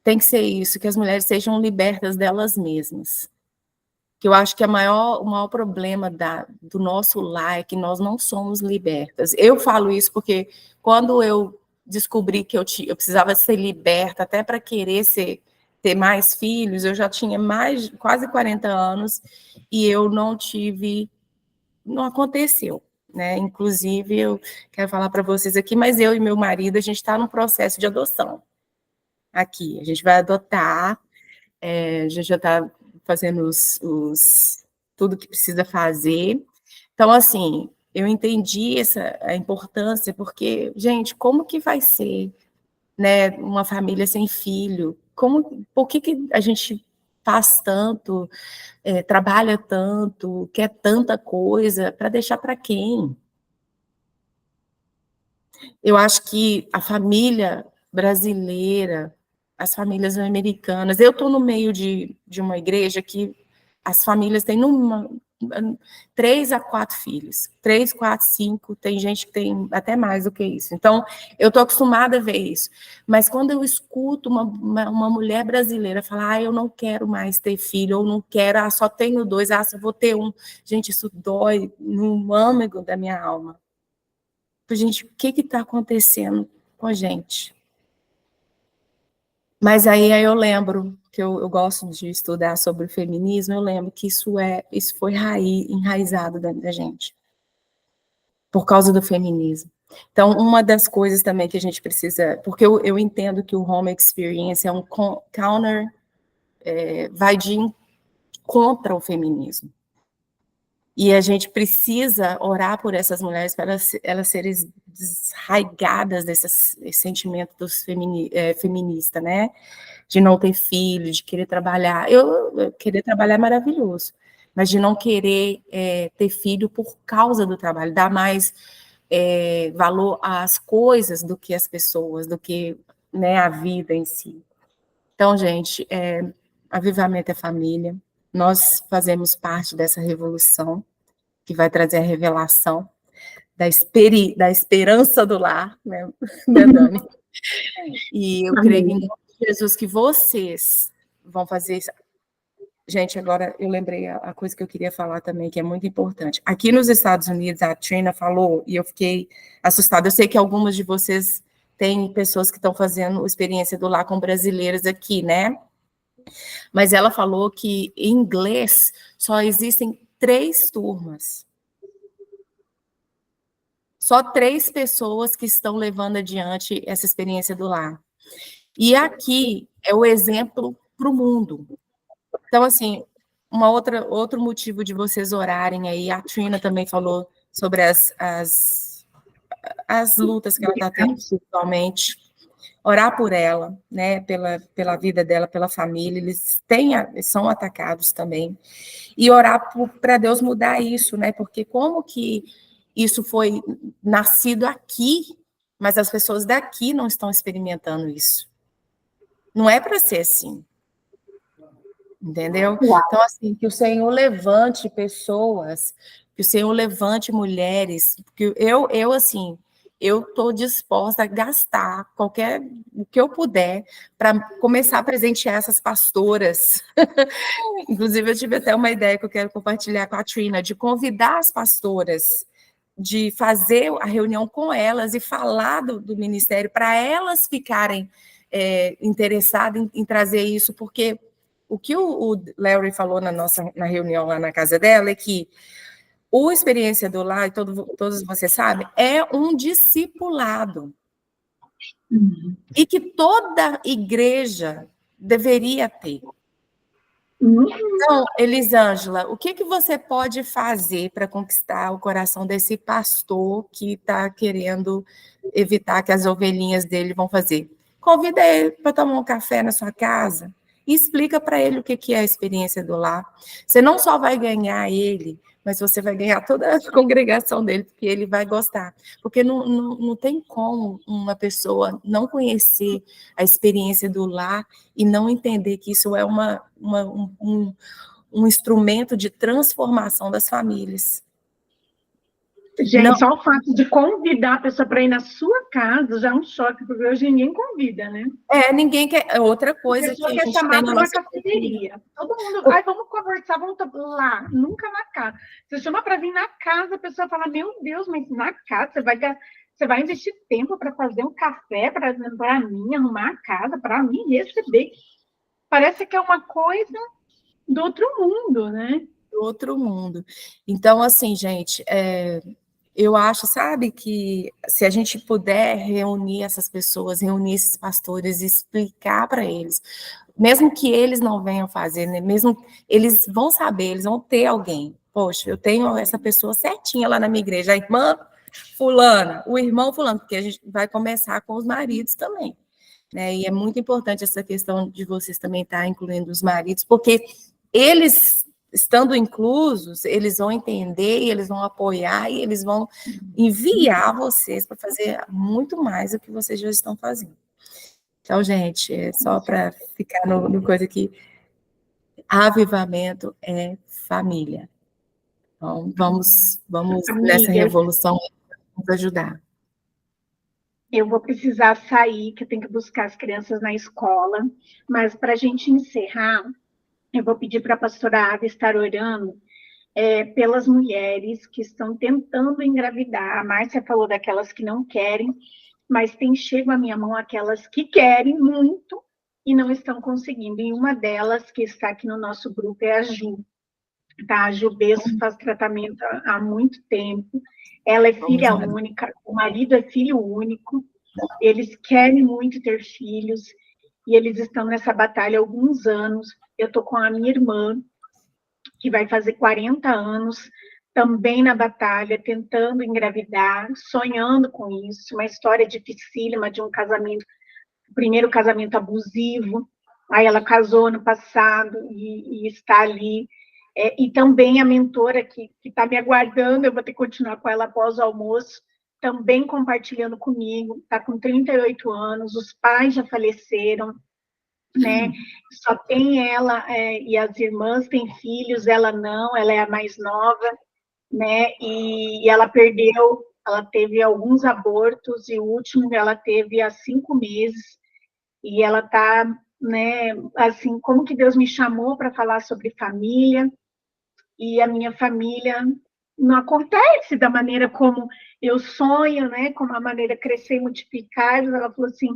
Tem que ser isso, que as mulheres sejam libertas delas mesmas. Que eu acho que o maior problema do nosso lar é que nós não somos libertas. Eu falo isso porque quando eu descobri que eu precisava ser liberta até para querer ter ter mais filhos, eu já tinha quase 40 anos e eu não aconteceu, né? Inclusive, eu quero falar para vocês aqui, mas eu e meu marido, a gente está no processo de adoção aqui. A gente vai adotar, a gente já está fazendo tudo que precisa fazer. Então, assim, eu entendi a importância, porque, gente, como que vai ser, né, uma família sem filho? Por que a gente faz tanto, trabalha tanto, quer tanta coisa, para deixar para quem? Eu acho que a família brasileira, as famílias americanas, eu estou no meio de uma igreja que as famílias têm 3 a 4 filhos, 3, 4, 5, tem gente que tem até mais do que isso. Então, eu estou acostumada a ver isso. Mas quando eu escuto uma mulher brasileira falar, eu não quero mais ter filho, ou não quero, só tenho 2, só vou ter um. Gente, isso dói no âmago da minha alma. Gente, o que está acontecendo com a gente? Mas aí eu lembro que eu gosto de estudar sobre o feminismo, eu lembro que isso foi enraizado dentro da gente, por causa do feminismo. Então, uma das coisas também que a gente precisa, porque eu entendo que o home experience é um counter, vai contra o feminismo. E a gente precisa orar por essas mulheres para elas serem desraigadas desse sentimento feminista, né? De não ter filho, de querer trabalhar. Eu querer trabalhar é maravilhoso, mas de não querer ter filho por causa do trabalho, dar mais valor às coisas do que às pessoas, do que, né, a vida em si. Então, gente, avivamento é família. Nós fazemos parte dessa revolução que vai trazer a revelação da esperança do lar, né, Dani? E eu creio em nome de Jesus que vocês vão fazer isso. Gente, agora eu lembrei a coisa que eu queria falar também, que é muito importante. Aqui nos Estados Unidos, a Trina falou, e eu fiquei assustada. Eu sei que algumas de vocês têm pessoas que estão fazendo experiência do lar com brasileiras aqui, né? Mas ela falou que em inglês só existem 3 turmas. Só 3 pessoas que estão levando adiante essa experiência do lar. E aqui é o exemplo para o mundo. Então, assim, outro motivo de vocês orarem aí, a Trina também falou sobre as lutas que ela está tendo atualmente. Orar por ela, né, pela vida dela, pela família, eles são atacados também. E orar para Deus mudar isso, né, porque como que isso foi nascido aqui, mas as pessoas daqui não estão experimentando isso. Não é para ser assim. Entendeu? Então, assim, que o Senhor levante pessoas, que o Senhor levante mulheres, que eu assim, eu estou disposta a gastar o que eu puder para começar a presentear essas pastoras. Inclusive, eu tive até uma ideia que eu quero compartilhar com a Trina, de convidar as pastoras, de fazer a reunião com elas e falar do ministério, para elas ficarem interessadas em trazer isso, porque o que o Larry falou na reunião lá na casa dela é que o Experiência do Lar, todos vocês sabem, é um discipulado. E que toda igreja deveria ter. Então, Elisângela, o que você pode fazer para conquistar o coração desse pastor que está querendo evitar que as ovelhinhas dele vão fazer? Convida ele para tomar um café na sua casa e explica para ele o que é a experiência do lar. Você não só vai ganhar ele, mas você vai ganhar toda a congregação dele, porque ele vai gostar. Porque não tem como uma pessoa não conhecer a experiência do lar e não entender que isso é um instrumento de transformação das famílias. Gente, só o fato de convidar a pessoa para ir na sua casa já é um choque, porque hoje ninguém convida, né? Ninguém quer. Outra coisa que a gente chamar tem para uma cafeteria. Todo mundo, vamos conversar, vamos lá, nunca na casa. Você chama para vir na casa, a pessoa fala, meu Deus, mas na casa você vai investir tempo para fazer um café para mim, arrumar a casa, para mim receber. parece que é uma coisa do outro mundo, né? Do outro mundo. Então, assim, gente, eu acho, sabe, que se a gente puder reunir essas pessoas, reunir esses pastores e explicar para eles, mesmo que eles não venham fazer, né, mesmo eles vão saber, eles vão ter alguém. Poxa, eu tenho essa pessoa certinha lá na minha igreja, a irmã fulana, o irmão fulano, porque a gente vai começar com os maridos também, né? E é muito importante essa questão de vocês também estar incluindo os maridos, porque eles, estando inclusos, eles vão entender e eles vão apoiar e eles vão enviar vocês para fazer muito mais do que vocês já estão fazendo. Então, gente, é só para ficar no coisa que avivamento é família. Então, vamos nessa Amiga, revolução nos ajudar. eu vou precisar sair, que eu tenho que buscar as crianças na escola, mas para a gente encerrar, eu vou pedir para a pastora Ava estar orando pelas mulheres que estão tentando engravidar. A Márcia falou daquelas que não querem, mas tem chego à minha mão aquelas que querem muito e não estão conseguindo. E uma delas, que está aqui no nosso grupo, é a Ju. Tá? A Ju Besso faz tratamento há muito tempo. Ela é filha única, o marido é filho único. Eles querem muito ter filhos e eles estão nessa batalha há alguns anos. Eu estou com a minha irmã, que vai fazer 40 anos, também na batalha, tentando engravidar, sonhando com isso, uma história dificílima de um casamento, primeiro casamento abusivo, aí ela casou no passado e está ali, e também a mentora que está me aguardando, eu vou ter que continuar com ela após o almoço, também compartilhando comigo, está com 38 anos, os pais já faleceram, né? Só tem ela e as irmãs têm filhos, ela não, ela é a mais nova, né? E ela perdeu, ela teve alguns abortos e o último ela teve há 5 meses e ela tá, né? Assim, como que Deus me chamou para falar sobre família e a minha família não acontece da maneira como eu sonho, né? Como a maneira crescer e multiplicar. Ela falou assim.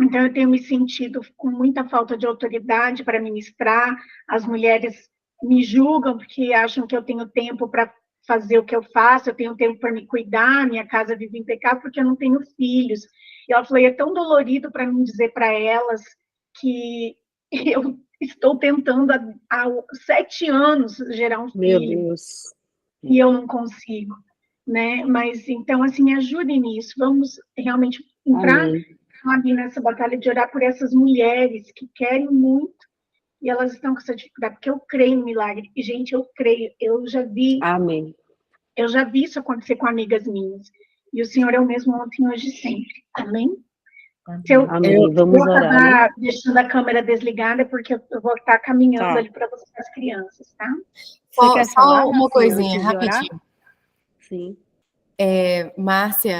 Então, eu tenho me sentido com muita falta de autoridade para ministrar. As mulheres me julgam porque acham que eu tenho tempo para fazer o que eu faço, eu tenho tempo para me cuidar, minha casa vive impecável porque eu não tenho filhos. E ela falou, é tão dolorido para mim dizer para elas que eu estou tentando há 7 anos gerar um Meu filho. Deus. E eu não consigo, né? Mas, então, assim, me ajudem nisso. Vamos realmente entrar... Amém. Sabe, nessa batalha de orar por essas mulheres que querem muito e elas estão com essa dificuldade, porque eu creio no milagre. E, gente, eu creio, Amém. eu já vi isso acontecer com amigas minhas. E o Senhor é o mesmo ontem, hoje e sempre. Amém? Amém. Vamos vou orar, acabar né? deixando a câmera desligada, porque eu vou estar caminhando Tá. ali para buscar as crianças, tá? Você quer falar, Só uma Marcinha, coisinha, antes de orar? rapidinho. Sim.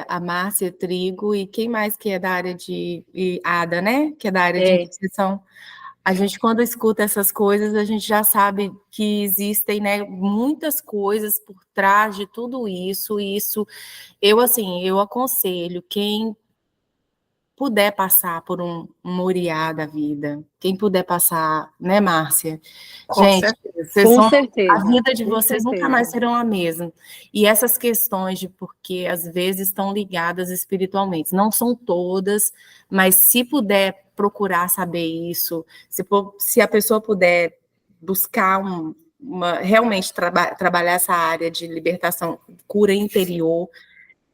A Márcia Trigo, e quem mais que é da área e Ada, né? Que é da área de intercessão. A gente, quando escuta essas coisas, a gente já sabe que existem, né, muitas coisas por trás de tudo isso. E isso, eu aconselho quem puder passar por um Moriá da vida, quem puder passar, né, Márcia? Gente, Com certeza. a vida de Com vocês certeza. nunca mais serão a mesma. E essas questões de porque às vezes estão ligadas espiritualmente, não são todas, mas se puder procurar saber isso, se a pessoa puder buscar realmente trabalhar essa área de libertação, cura interior,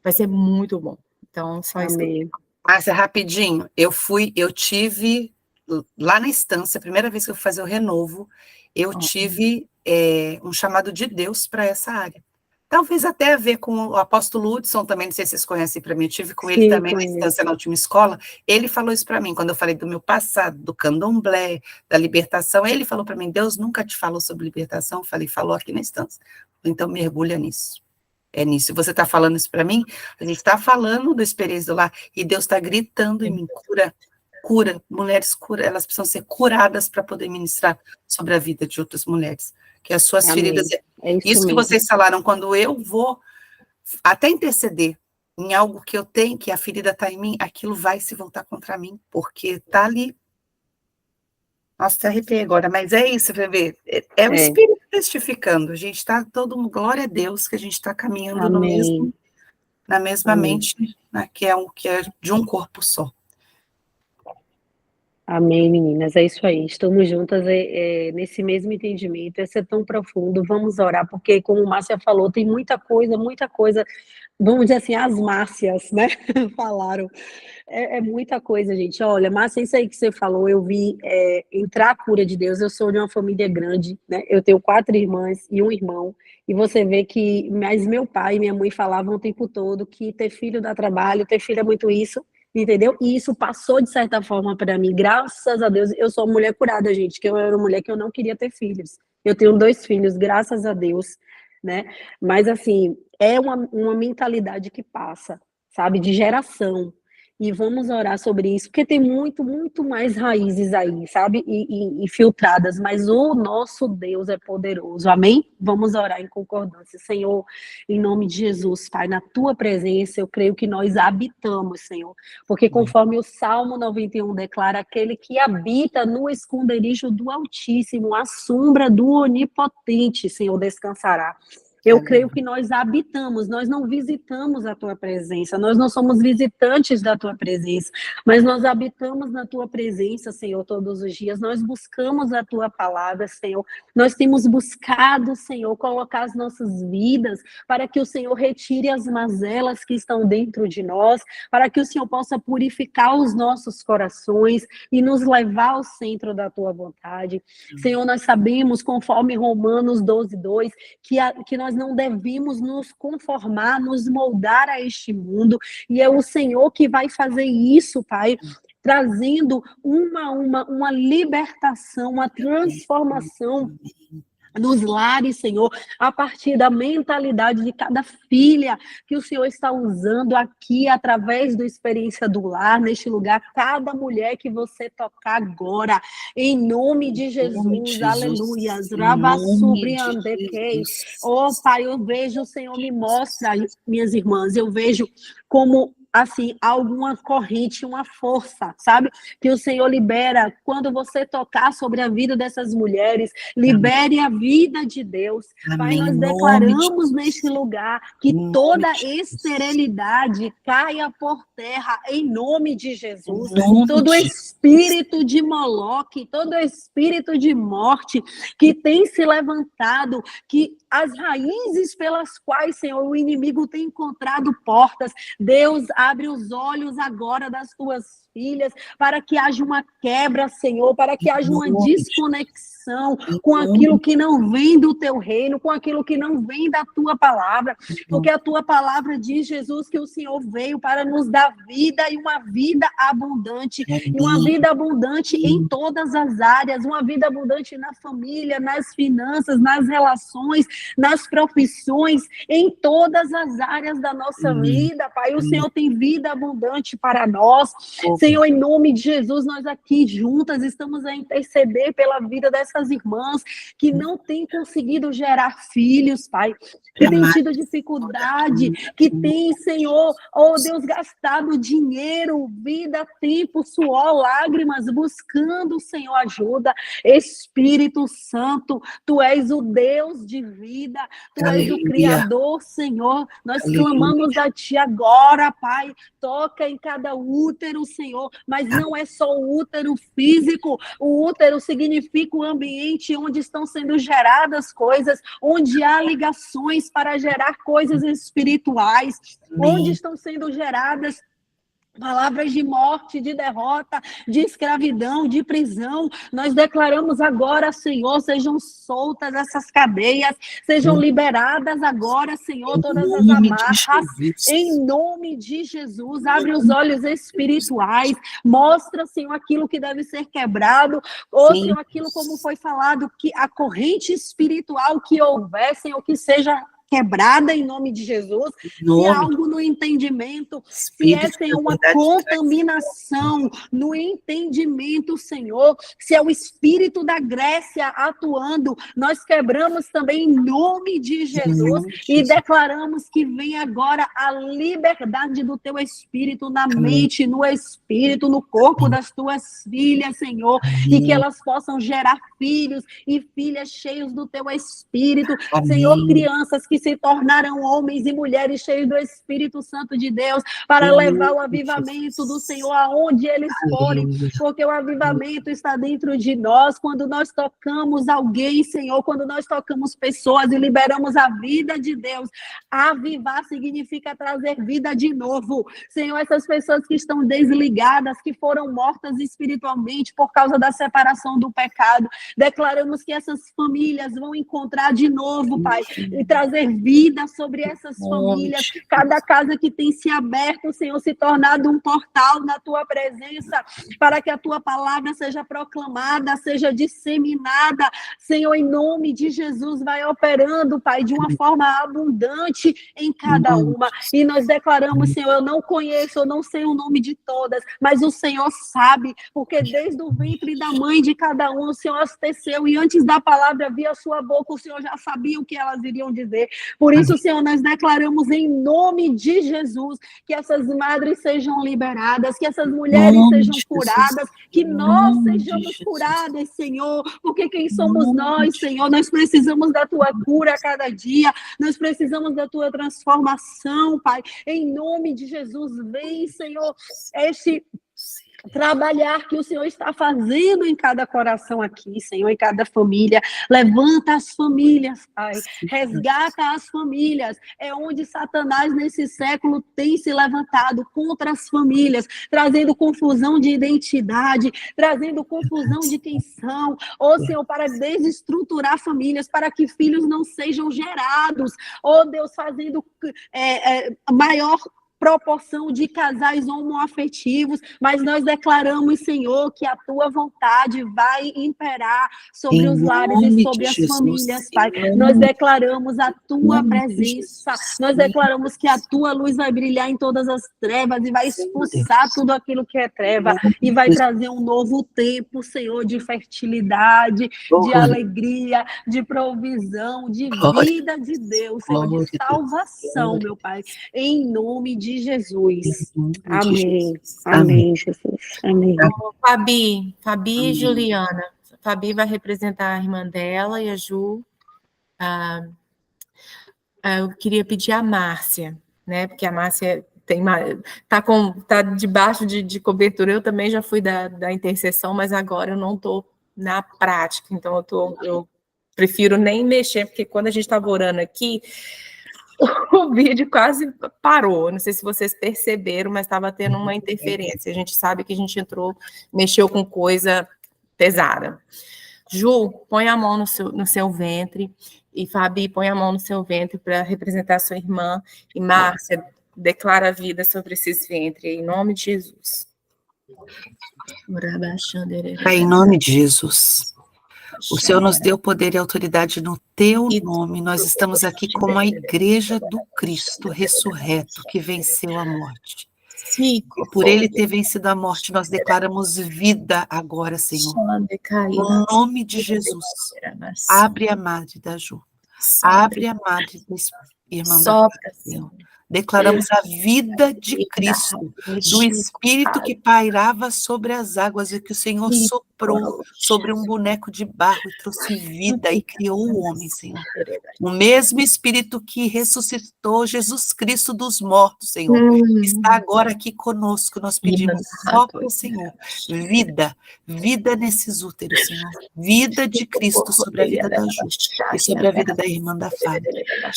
vai ser muito bom. Então, só isso que eu Amém. Márcia, rapidinho, eu tive lá na instância, a primeira vez que eu fui fazer o renovo, eu tive um chamado de Deus para essa área. Talvez até a ver com o apóstolo Hudson também, não sei se vocês conhecem para mim, eu tive com ele também na instância na última escola, ele falou isso para mim, quando eu falei do meu passado, do candomblé, da libertação, ele falou para mim, Deus nunca te falou sobre libertação? Eu falei, falou aqui na instância, então mergulha nisso. É nisso. Você está falando isso para mim? A gente está falando da experiência do lar e Deus está gritando em mim, cura, mulheres cura, elas precisam ser curadas para poder ministrar sobre a vida de outras mulheres, que as suas feridas... Isso que vocês falaram, quando eu vou até interceder em algo que eu tenho, que a ferida está em mim, aquilo vai se voltar contra mim, porque está ali. Nossa, arrepiei agora, mas é isso, Bebê. É o Espírito testificando. A gente está todo mundo, glória a Deus, que a gente está caminhando no mesmo, na mesma mente, né, que é de um corpo só. Amém, meninas, é isso aí, estamos juntas nesse mesmo entendimento, esse é tão profundo, vamos orar, porque como Márcia falou, tem muita coisa, vamos dizer assim, as Márcias, né, falaram, é muita coisa, gente. Olha, Márcia, isso aí que você falou, eu vi entrar a cura de Deus. Eu sou de uma família grande, né? Eu tenho 4 irmãs e um irmão, e você vê que mas meu pai e minha mãe falavam o tempo todo que ter filho dá trabalho, ter filho é muito isso, entendeu? E isso passou de certa forma para mim, graças a Deus. Eu sou uma mulher curada, gente, que eu era uma mulher que eu não queria ter filhos. Eu tenho 2 filhos, graças a Deus, né? Mas assim, é uma mentalidade que passa, sabe, de geração. E vamos orar sobre isso, porque tem muito, muito mais raízes aí, sabe, e filtradas, mas o nosso Deus é poderoso, amém? Vamos orar em concordância. Senhor, em nome de Jesus, Pai, na Tua presença, eu creio que nós habitamos, Senhor, porque conforme o Salmo 91 declara, aquele que habita no esconderijo do Altíssimo, à sombra do Onipotente, Senhor, descansará. Eu creio que nós habitamos, nós não visitamos a Tua presença, nós não somos visitantes da Tua presença, mas nós habitamos na Tua presença, Senhor, todos os dias, nós buscamos a Tua palavra, Senhor, nós temos buscado, Senhor, colocar as nossas vidas para que o Senhor retire as mazelas que estão dentro de nós, para que o Senhor possa purificar os nossos corações e nos levar ao centro da Tua vontade. Senhor, nós sabemos, conforme Romanos 12:2, que nós não devemos nos conformar, nos moldar a este mundo, e é o Senhor que vai fazer isso, Pai, trazendo uma libertação, uma transformação nos lares, Senhor, a partir da mentalidade de cada filha que o Senhor está usando aqui, através da experiência do lar, neste lugar, cada mulher que você tocar agora, em nome de Jesus, aleluia. Oh, Pai, eu vejo, o Senhor me mostra, minhas irmãs, eu vejo como assim, alguma corrente, uma força, sabe? Que o Senhor libera quando você tocar sobre a vida dessas mulheres, libere a vida de Deus. Pai, nós declaramos neste lugar que toda esterilidade caia por terra em nome de Jesus. Todo espírito de Moloque, todo espírito de morte que tem se levantado, que as raízes pelas quais, Senhor, o inimigo tem encontrado portas, Deus abre os olhos agora das tuas filhas, para que haja uma quebra, Senhor, para que haja uma desconexão com aquilo que não vem do teu reino, com aquilo que não vem da tua palavra, porque a tua palavra diz, Jesus, que o Senhor veio para nos dar vida e uma vida abundante, e uma vida abundante em todas as áreas, uma vida abundante na família, nas finanças, nas relações, nas profissões, em todas as áreas da nossa vida, Pai. O Senhor tem vida abundante para nós. Senhor, em nome de Jesus, nós aqui juntas estamos a interceder pela vida dessas irmãs que não têm conseguido gerar filhos, Pai, que têm tido dificuldade, que têm, Senhor, oh Deus, gastado dinheiro, vida, tempo, suor, lágrimas, buscando, Senhor, ajuda. Espírito Santo, Tu és o Deus de vida, Tu és o Criador, Senhor. Nós clamamos a Ti agora, Pai. Toca em cada útero, Senhor, mas não é só o útero físico. O útero significa o ambiente onde estão sendo geradas coisas, onde há ligações para gerar coisas espirituais, onde estão sendo geradas palavras de morte, de derrota, de escravidão, de prisão. Nós declaramos agora, Senhor, sejam soltas essas cadeias, sejam liberadas agora, Senhor, todas as amarras, em nome de Jesus. Abre os olhos espirituais, mostra, Senhor, aquilo que deve ser quebrado, ou, Senhor, aquilo como foi falado, que a corrente espiritual que houver, Senhor, que seja quebrada em nome de Jesus. Se é algo no entendimento, se é, Senhor, uma contaminação no entendimento, Senhor, se é o espírito da Grécia atuando, nós quebramos também em nome de Jesus e declaramos que vem agora a liberdade do teu espírito na mente, no espírito, no corpo das tuas filhas, Senhor, e que elas possam gerar filhos e filhas cheios do teu espírito, Senhor, crianças que se tornaram homens e mulheres cheios do Espírito Santo de Deus para levar o avivamento do Senhor aonde eles forem, porque o avivamento está dentro de nós. Quando nós tocamos alguém, Senhor, quando nós tocamos pessoas e liberamos a vida de Deus, avivar significa trazer vida de novo. Senhor, essas pessoas que estão desligadas, que foram mortas espiritualmente por causa da separação do pecado, declaramos que essas famílias vão encontrar de novo, Pai, e trazer vida sobre essas famílias. Cada casa que tem se aberto, Senhor, se tornado um portal na tua presença, para que a tua palavra seja proclamada, seja disseminada. Senhor, em nome de Jesus, vai operando, Pai, de uma forma abundante em cada uma. E nós declaramos, Senhor, eu não conheço, eu não sei o nome de todas, mas o Senhor sabe, porque desde o ventre da mãe de cada um, o Senhor as teceu, e antes da palavra vir a sua boca, o Senhor já sabia o que elas iriam dizer. Por isso, Senhor, nós declaramos em nome de Jesus que essas madres sejam liberadas, que essas mulheres sejam curadas, que nós sejamos curadas, Senhor, porque quem somos nós, Senhor? Nós precisamos da tua cura a cada dia, nós precisamos da tua transformação, Pai. Em nome de Jesus, vem, Senhor, este trabalhar que o Senhor está fazendo em cada coração aqui, Senhor, em cada família. Levanta as famílias, Pai. Resgata as famílias. É onde Satanás, nesse século, tem se levantado contra as famílias, trazendo confusão de identidade, trazendo confusão de quem são. Ô, Senhor, para desestruturar famílias, para que filhos não sejam gerados. Ô, Deus, fazendo maior proporção de casais homoafetivos, mas nós declaramos, Senhor, que a tua vontade vai imperar sobre os lares e sobre as famílias, Pai. Nós declaramos a tua presença, nós declaramos que a tua luz vai brilhar em todas as trevas e vai expulsar tudo aquilo que é treva e vai trazer um novo tempo, Senhor, de fertilidade, de alegria, de provisão, de vida de Deus, Senhor, de salvação, meu Pai, em nome de Jesus. Amém. Amém, Jesus. Amém. Fabi e Juliana. A Fabi vai representar a irmã dela e a Ju. Eu queria pedir a Márcia, né? Porque a Márcia tá debaixo de cobertura. Eu também já fui da intercessão, mas agora eu não estou na prática. Então eu prefiro nem mexer, porque quando a gente estava orando aqui, o vídeo quase parou. Não sei se vocês perceberam, mas estava tendo uma interferência. A gente sabe que a gente mexeu com coisa pesada. Ju, põe a mão no seu ventre. E Fabi, põe a mão no seu ventre para representar a sua irmã. E Márcia, declara a vida sobre esses ventres, em nome de Jesus. Pai, em nome de Jesus. O Senhor nos deu poder e autoridade no teu nome. Nós estamos aqui como a igreja do Cristo ressurreto, que venceu a morte. E por ele ter vencido a morte, nós declaramos vida agora, Senhor. No nome de Jesus. Abre a madre da Ju. Abre a madre da irmã da Senhor. Declaramos a vida de Cristo, do Espírito que pairava sobre as águas e que o Senhor soprou sobre um boneco de barro e trouxe vida e criou o homem, Senhor. O mesmo Espírito que ressuscitou Jesus Cristo dos mortos, Senhor, está agora aqui conosco. Nós pedimos só para o Senhor vida nesses úteros, Senhor. Vida de Cristo sobre a vida da Ju e sobre a vida da irmã da Fábio.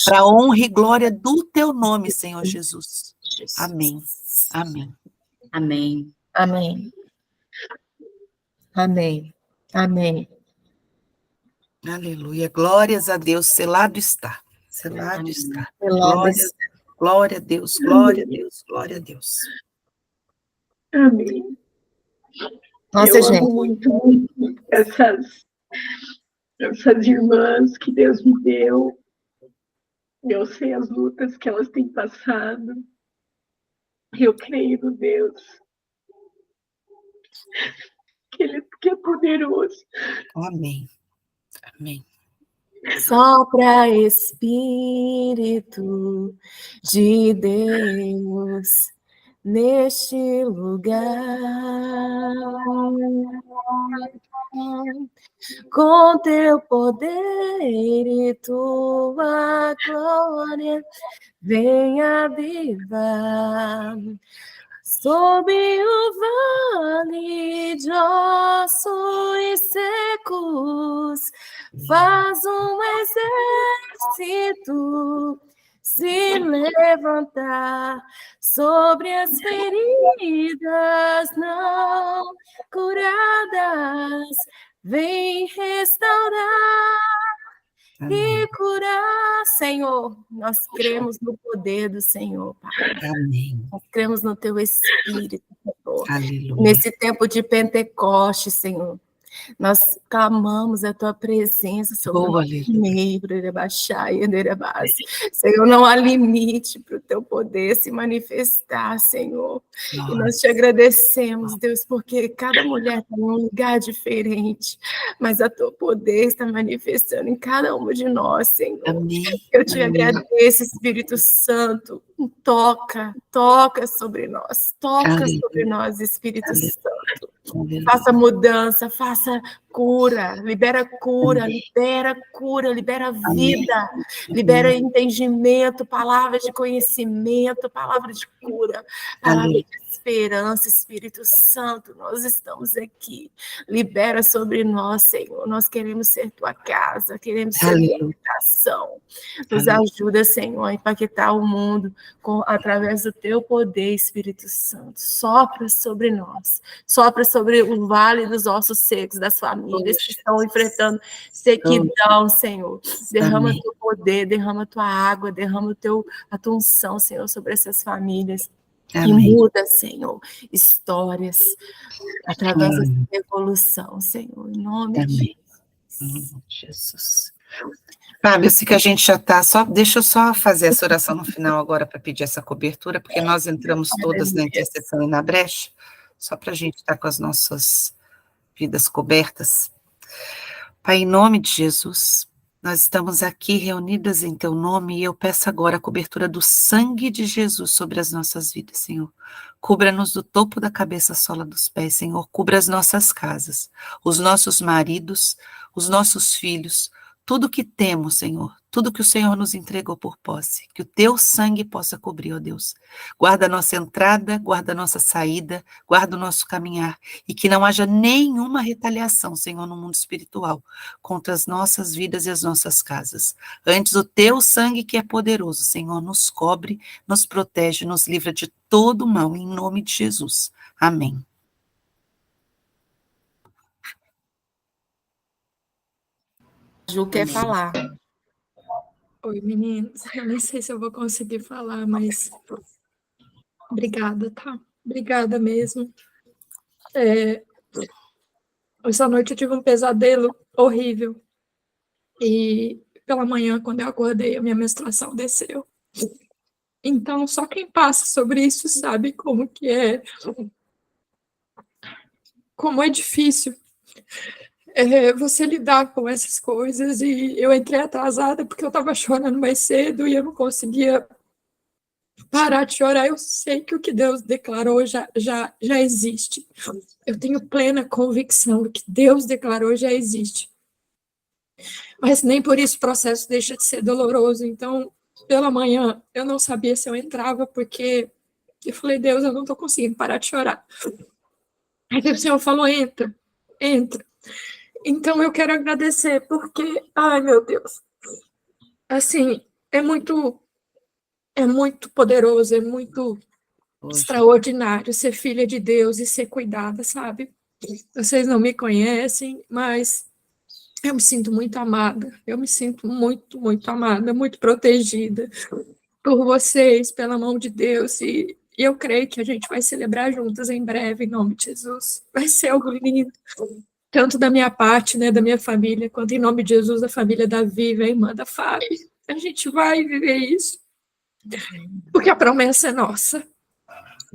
Para a honra e glória do teu nome, Senhor Jesus. Amém. Amém. Amém. Amém. Amém. Amém. Aleluia. Glórias a Deus. Selado está. Selado Amém. está. Glória a Deus. Glória a Deus. Glória a Deus. Amém. Nossa, gente. Amo muito essas irmãs que Deus me deu. Eu sei as lutas que elas têm passado. Eu creio no Deus, que Ele é poderoso. Amém. Amém. Sopra Espírito de Deus neste lugar, com teu poder e tua glória, vem avivar sob o vale de ossos secos, faz um exército se levantar sobre as feridas não curadas, vem restaurar e curar, Senhor. Nós cremos no poder do Senhor, Pai. Amém. Nós cremos no teu Espírito, Senhor. Aleluia. Nesse tempo de Pentecoste, Senhor, nós clamamos a tua presença sobre o meio, Senhor, não há limite para o teu poder se manifestar, Senhor. Nossa. E nós te agradecemos, Deus, porque cada mulher está em um lugar diferente, mas o teu poder está manifestando em cada uma de nós, Senhor. Amém. Eu te agradeço, Espírito Santo. Toca sobre nós, sobre nós, Espírito Santo. Faça mudança, faça cura, libera vida, libera entendimento, palavras de conhecimento, palavra de cura, palavra de esperança, Espírito Santo, nós estamos aqui, libera sobre nós, Senhor, nós queremos ser tua casa, queremos ser tua habitação, nos ajuda, Senhor, a impactar o mundo através do teu poder, Espírito Santo, sopra sobre nós, sopra sobre o vale dos ossos secos das famílias que estão enfrentando sequidão, Senhor, derrama teu poder, derrama tua água, derrama a tua unção, Senhor, sobre essas famílias. E muda, Senhor, histórias através dessa revolução, Senhor, em nome de Jesus. Fábio, eu sei que a gente já está, deixa eu só fazer essa oração no final agora para pedir essa cobertura, porque nós entramos todas na intercessão e na brecha, só para a gente estar com as nossas vidas cobertas. Pai, em nome de Jesus, nós estamos aqui reunidas em teu nome e eu peço agora a cobertura do sangue de Jesus sobre as nossas vidas, Senhor. Cubra-nos do topo da cabeça à sola dos pés, Senhor. Cubra as nossas casas, os nossos maridos, os nossos filhos, tudo que temos, Senhor, tudo que o Senhor nos entregou por posse, que o teu sangue possa cobrir, ó Deus. Guarda a nossa entrada, guarda a nossa saída, guarda o nosso caminhar, e que não haja nenhuma retaliação, Senhor, no mundo espiritual, contra as nossas vidas e as nossas casas. Antes, o teu sangue que é poderoso, Senhor, nos cobre, nos protege, nos livra de todo mal, em nome de Jesus. Amém. Ju quer falar. Oi, meninos. Eu nem sei se eu vou conseguir falar, mas obrigada, tá? Obrigada mesmo. Essa noite eu tive um pesadelo horrível. E pela manhã, quando eu acordei, a minha menstruação desceu. Então, só quem passa sobre isso sabe como que é. Como é difícil. Você lidar com essas coisas, e eu entrei atrasada porque eu estava chorando mais cedo e eu não conseguia parar de chorar. Eu sei que o que Deus declarou já existe. Eu tenho plena convicção do que Deus declarou já existe. Mas nem por isso o processo deixa de ser doloroso. Então, pela manhã, eu não sabia se eu entrava, porque eu falei, Deus, eu não estou conseguindo parar de chorar. Aí o Senhor falou, entra. Então, eu quero agradecer, porque, ai, meu Deus, assim, é muito poderoso, é muito extraordinário ser filha de Deus e ser cuidada, sabe? Vocês não me conhecem, mas eu me sinto muito amada, eu me sinto muito, muito amada, muito protegida por vocês, pela mão de Deus, e eu creio que a gente vai celebrar juntas em breve, em nome de Jesus. Vai ser algo lindo. Tanto da minha parte, né, da minha família, quanto em nome de Jesus, da família da Viva, a irmã da Fábio. a gente vai viver isso, porque a promessa é nossa,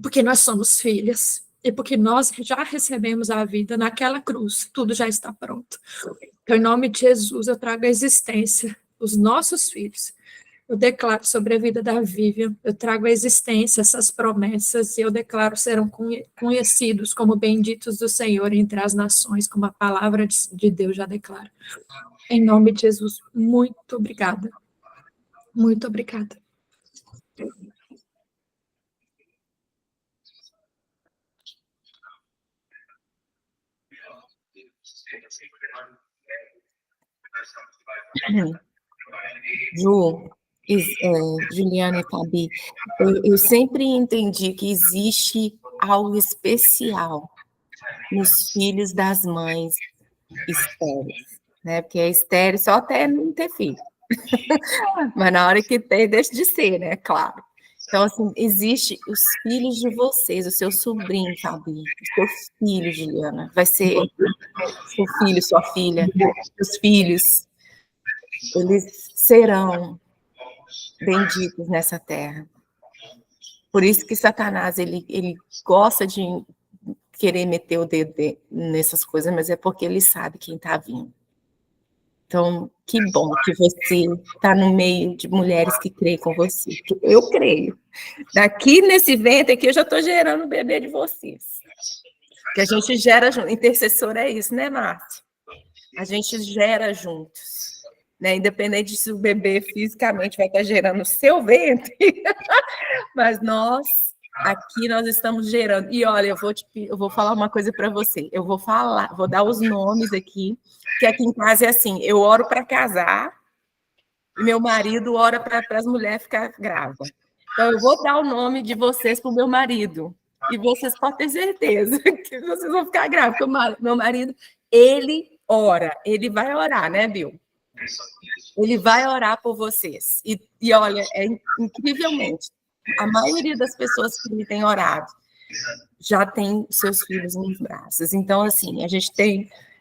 porque nós somos filhas, e porque nós já recebemos a vida naquela cruz, tudo já está pronto. Então, em nome de Jesus, eu trago a existência os nossos filhos. Eu declaro sobre a vida da Vivian, eu trago a existência essas promessas, e eu declaro serão conhecidos como benditos do Senhor entre as nações, como a palavra de Deus já declara. Em nome de Jesus, muito obrigada. Muito obrigada. Ju, Juliana e Fabi, eu sempre entendi que existe algo especial nos filhos das mães estéreis, né? Porque é estéril só até não ter filho. Mas na hora que tem, deixa de ser, né? Claro. Então, assim, existe os filhos de vocês, o seu sobrinho, Fabi, o seu filho, Juliana, vai ser seu filho, sua filha, seus filhos, eles serão benditos nessa terra. Por isso que Satanás, ele gosta de querer meter o dedo nessas coisas, mas é porque ele sabe quem está vindo. Então, que bom que você está no meio de mulheres que creem com você. Eu creio. Daqui nesse vento aqui, eu já estou gerando o bebê de vocês. Que a gente gera junto. Intercessor é isso, né, Márcia? A gente gera juntos. Né? Independente se o bebê fisicamente vai estar gerando o seu ventre, mas nós, aqui nós estamos gerando. E olha, eu vou falar uma coisa para você. Eu vou dar os nomes aqui, que aqui em casa é assim, eu oro para casar, e meu marido ora para as mulheres ficar grávidas. Então, eu vou dar o nome de vocês para o meu marido, e vocês podem ter certeza que vocês vão ficar grávidos, porque meu marido, ele ora, ele vai orar, né, Bill? Ele vai orar por vocês. E olha, incrivelmente, a maioria das pessoas que ele tem orado já tem seus filhos nos braços. Então, assim,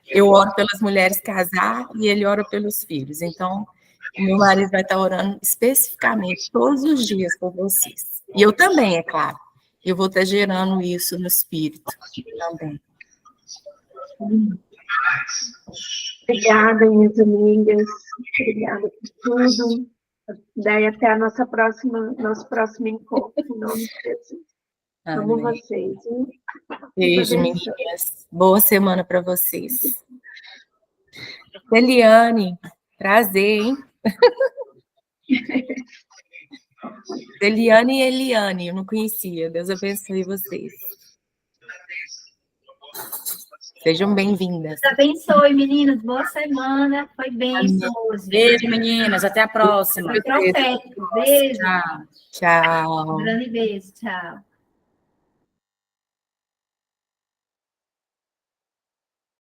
eu oro pelas mulheres casar e ele ora pelos filhos. Então, o meu marido vai estar orando especificamente todos os dias por vocês. E eu também, é claro. Eu vou estar gerando isso no espírito também. Obrigada, minhas amigas. Obrigada por tudo. Daí até nosso próximo encontro, em nome de Jesus. Amo vocês. Hein? Beijo, meninas. Boa semana para vocês. Eliane, prazer, hein? Eliane e Eliane, eu não conhecia. Deus abençoe vocês. Sejam bem-vindas. Deus abençoe, meninas. Boa semana. Foi bem, hoje. Beijo, meninas. Até a próxima. Foi profético. Beijo. Tchau. Tchau. Um grande beijo. Tchau.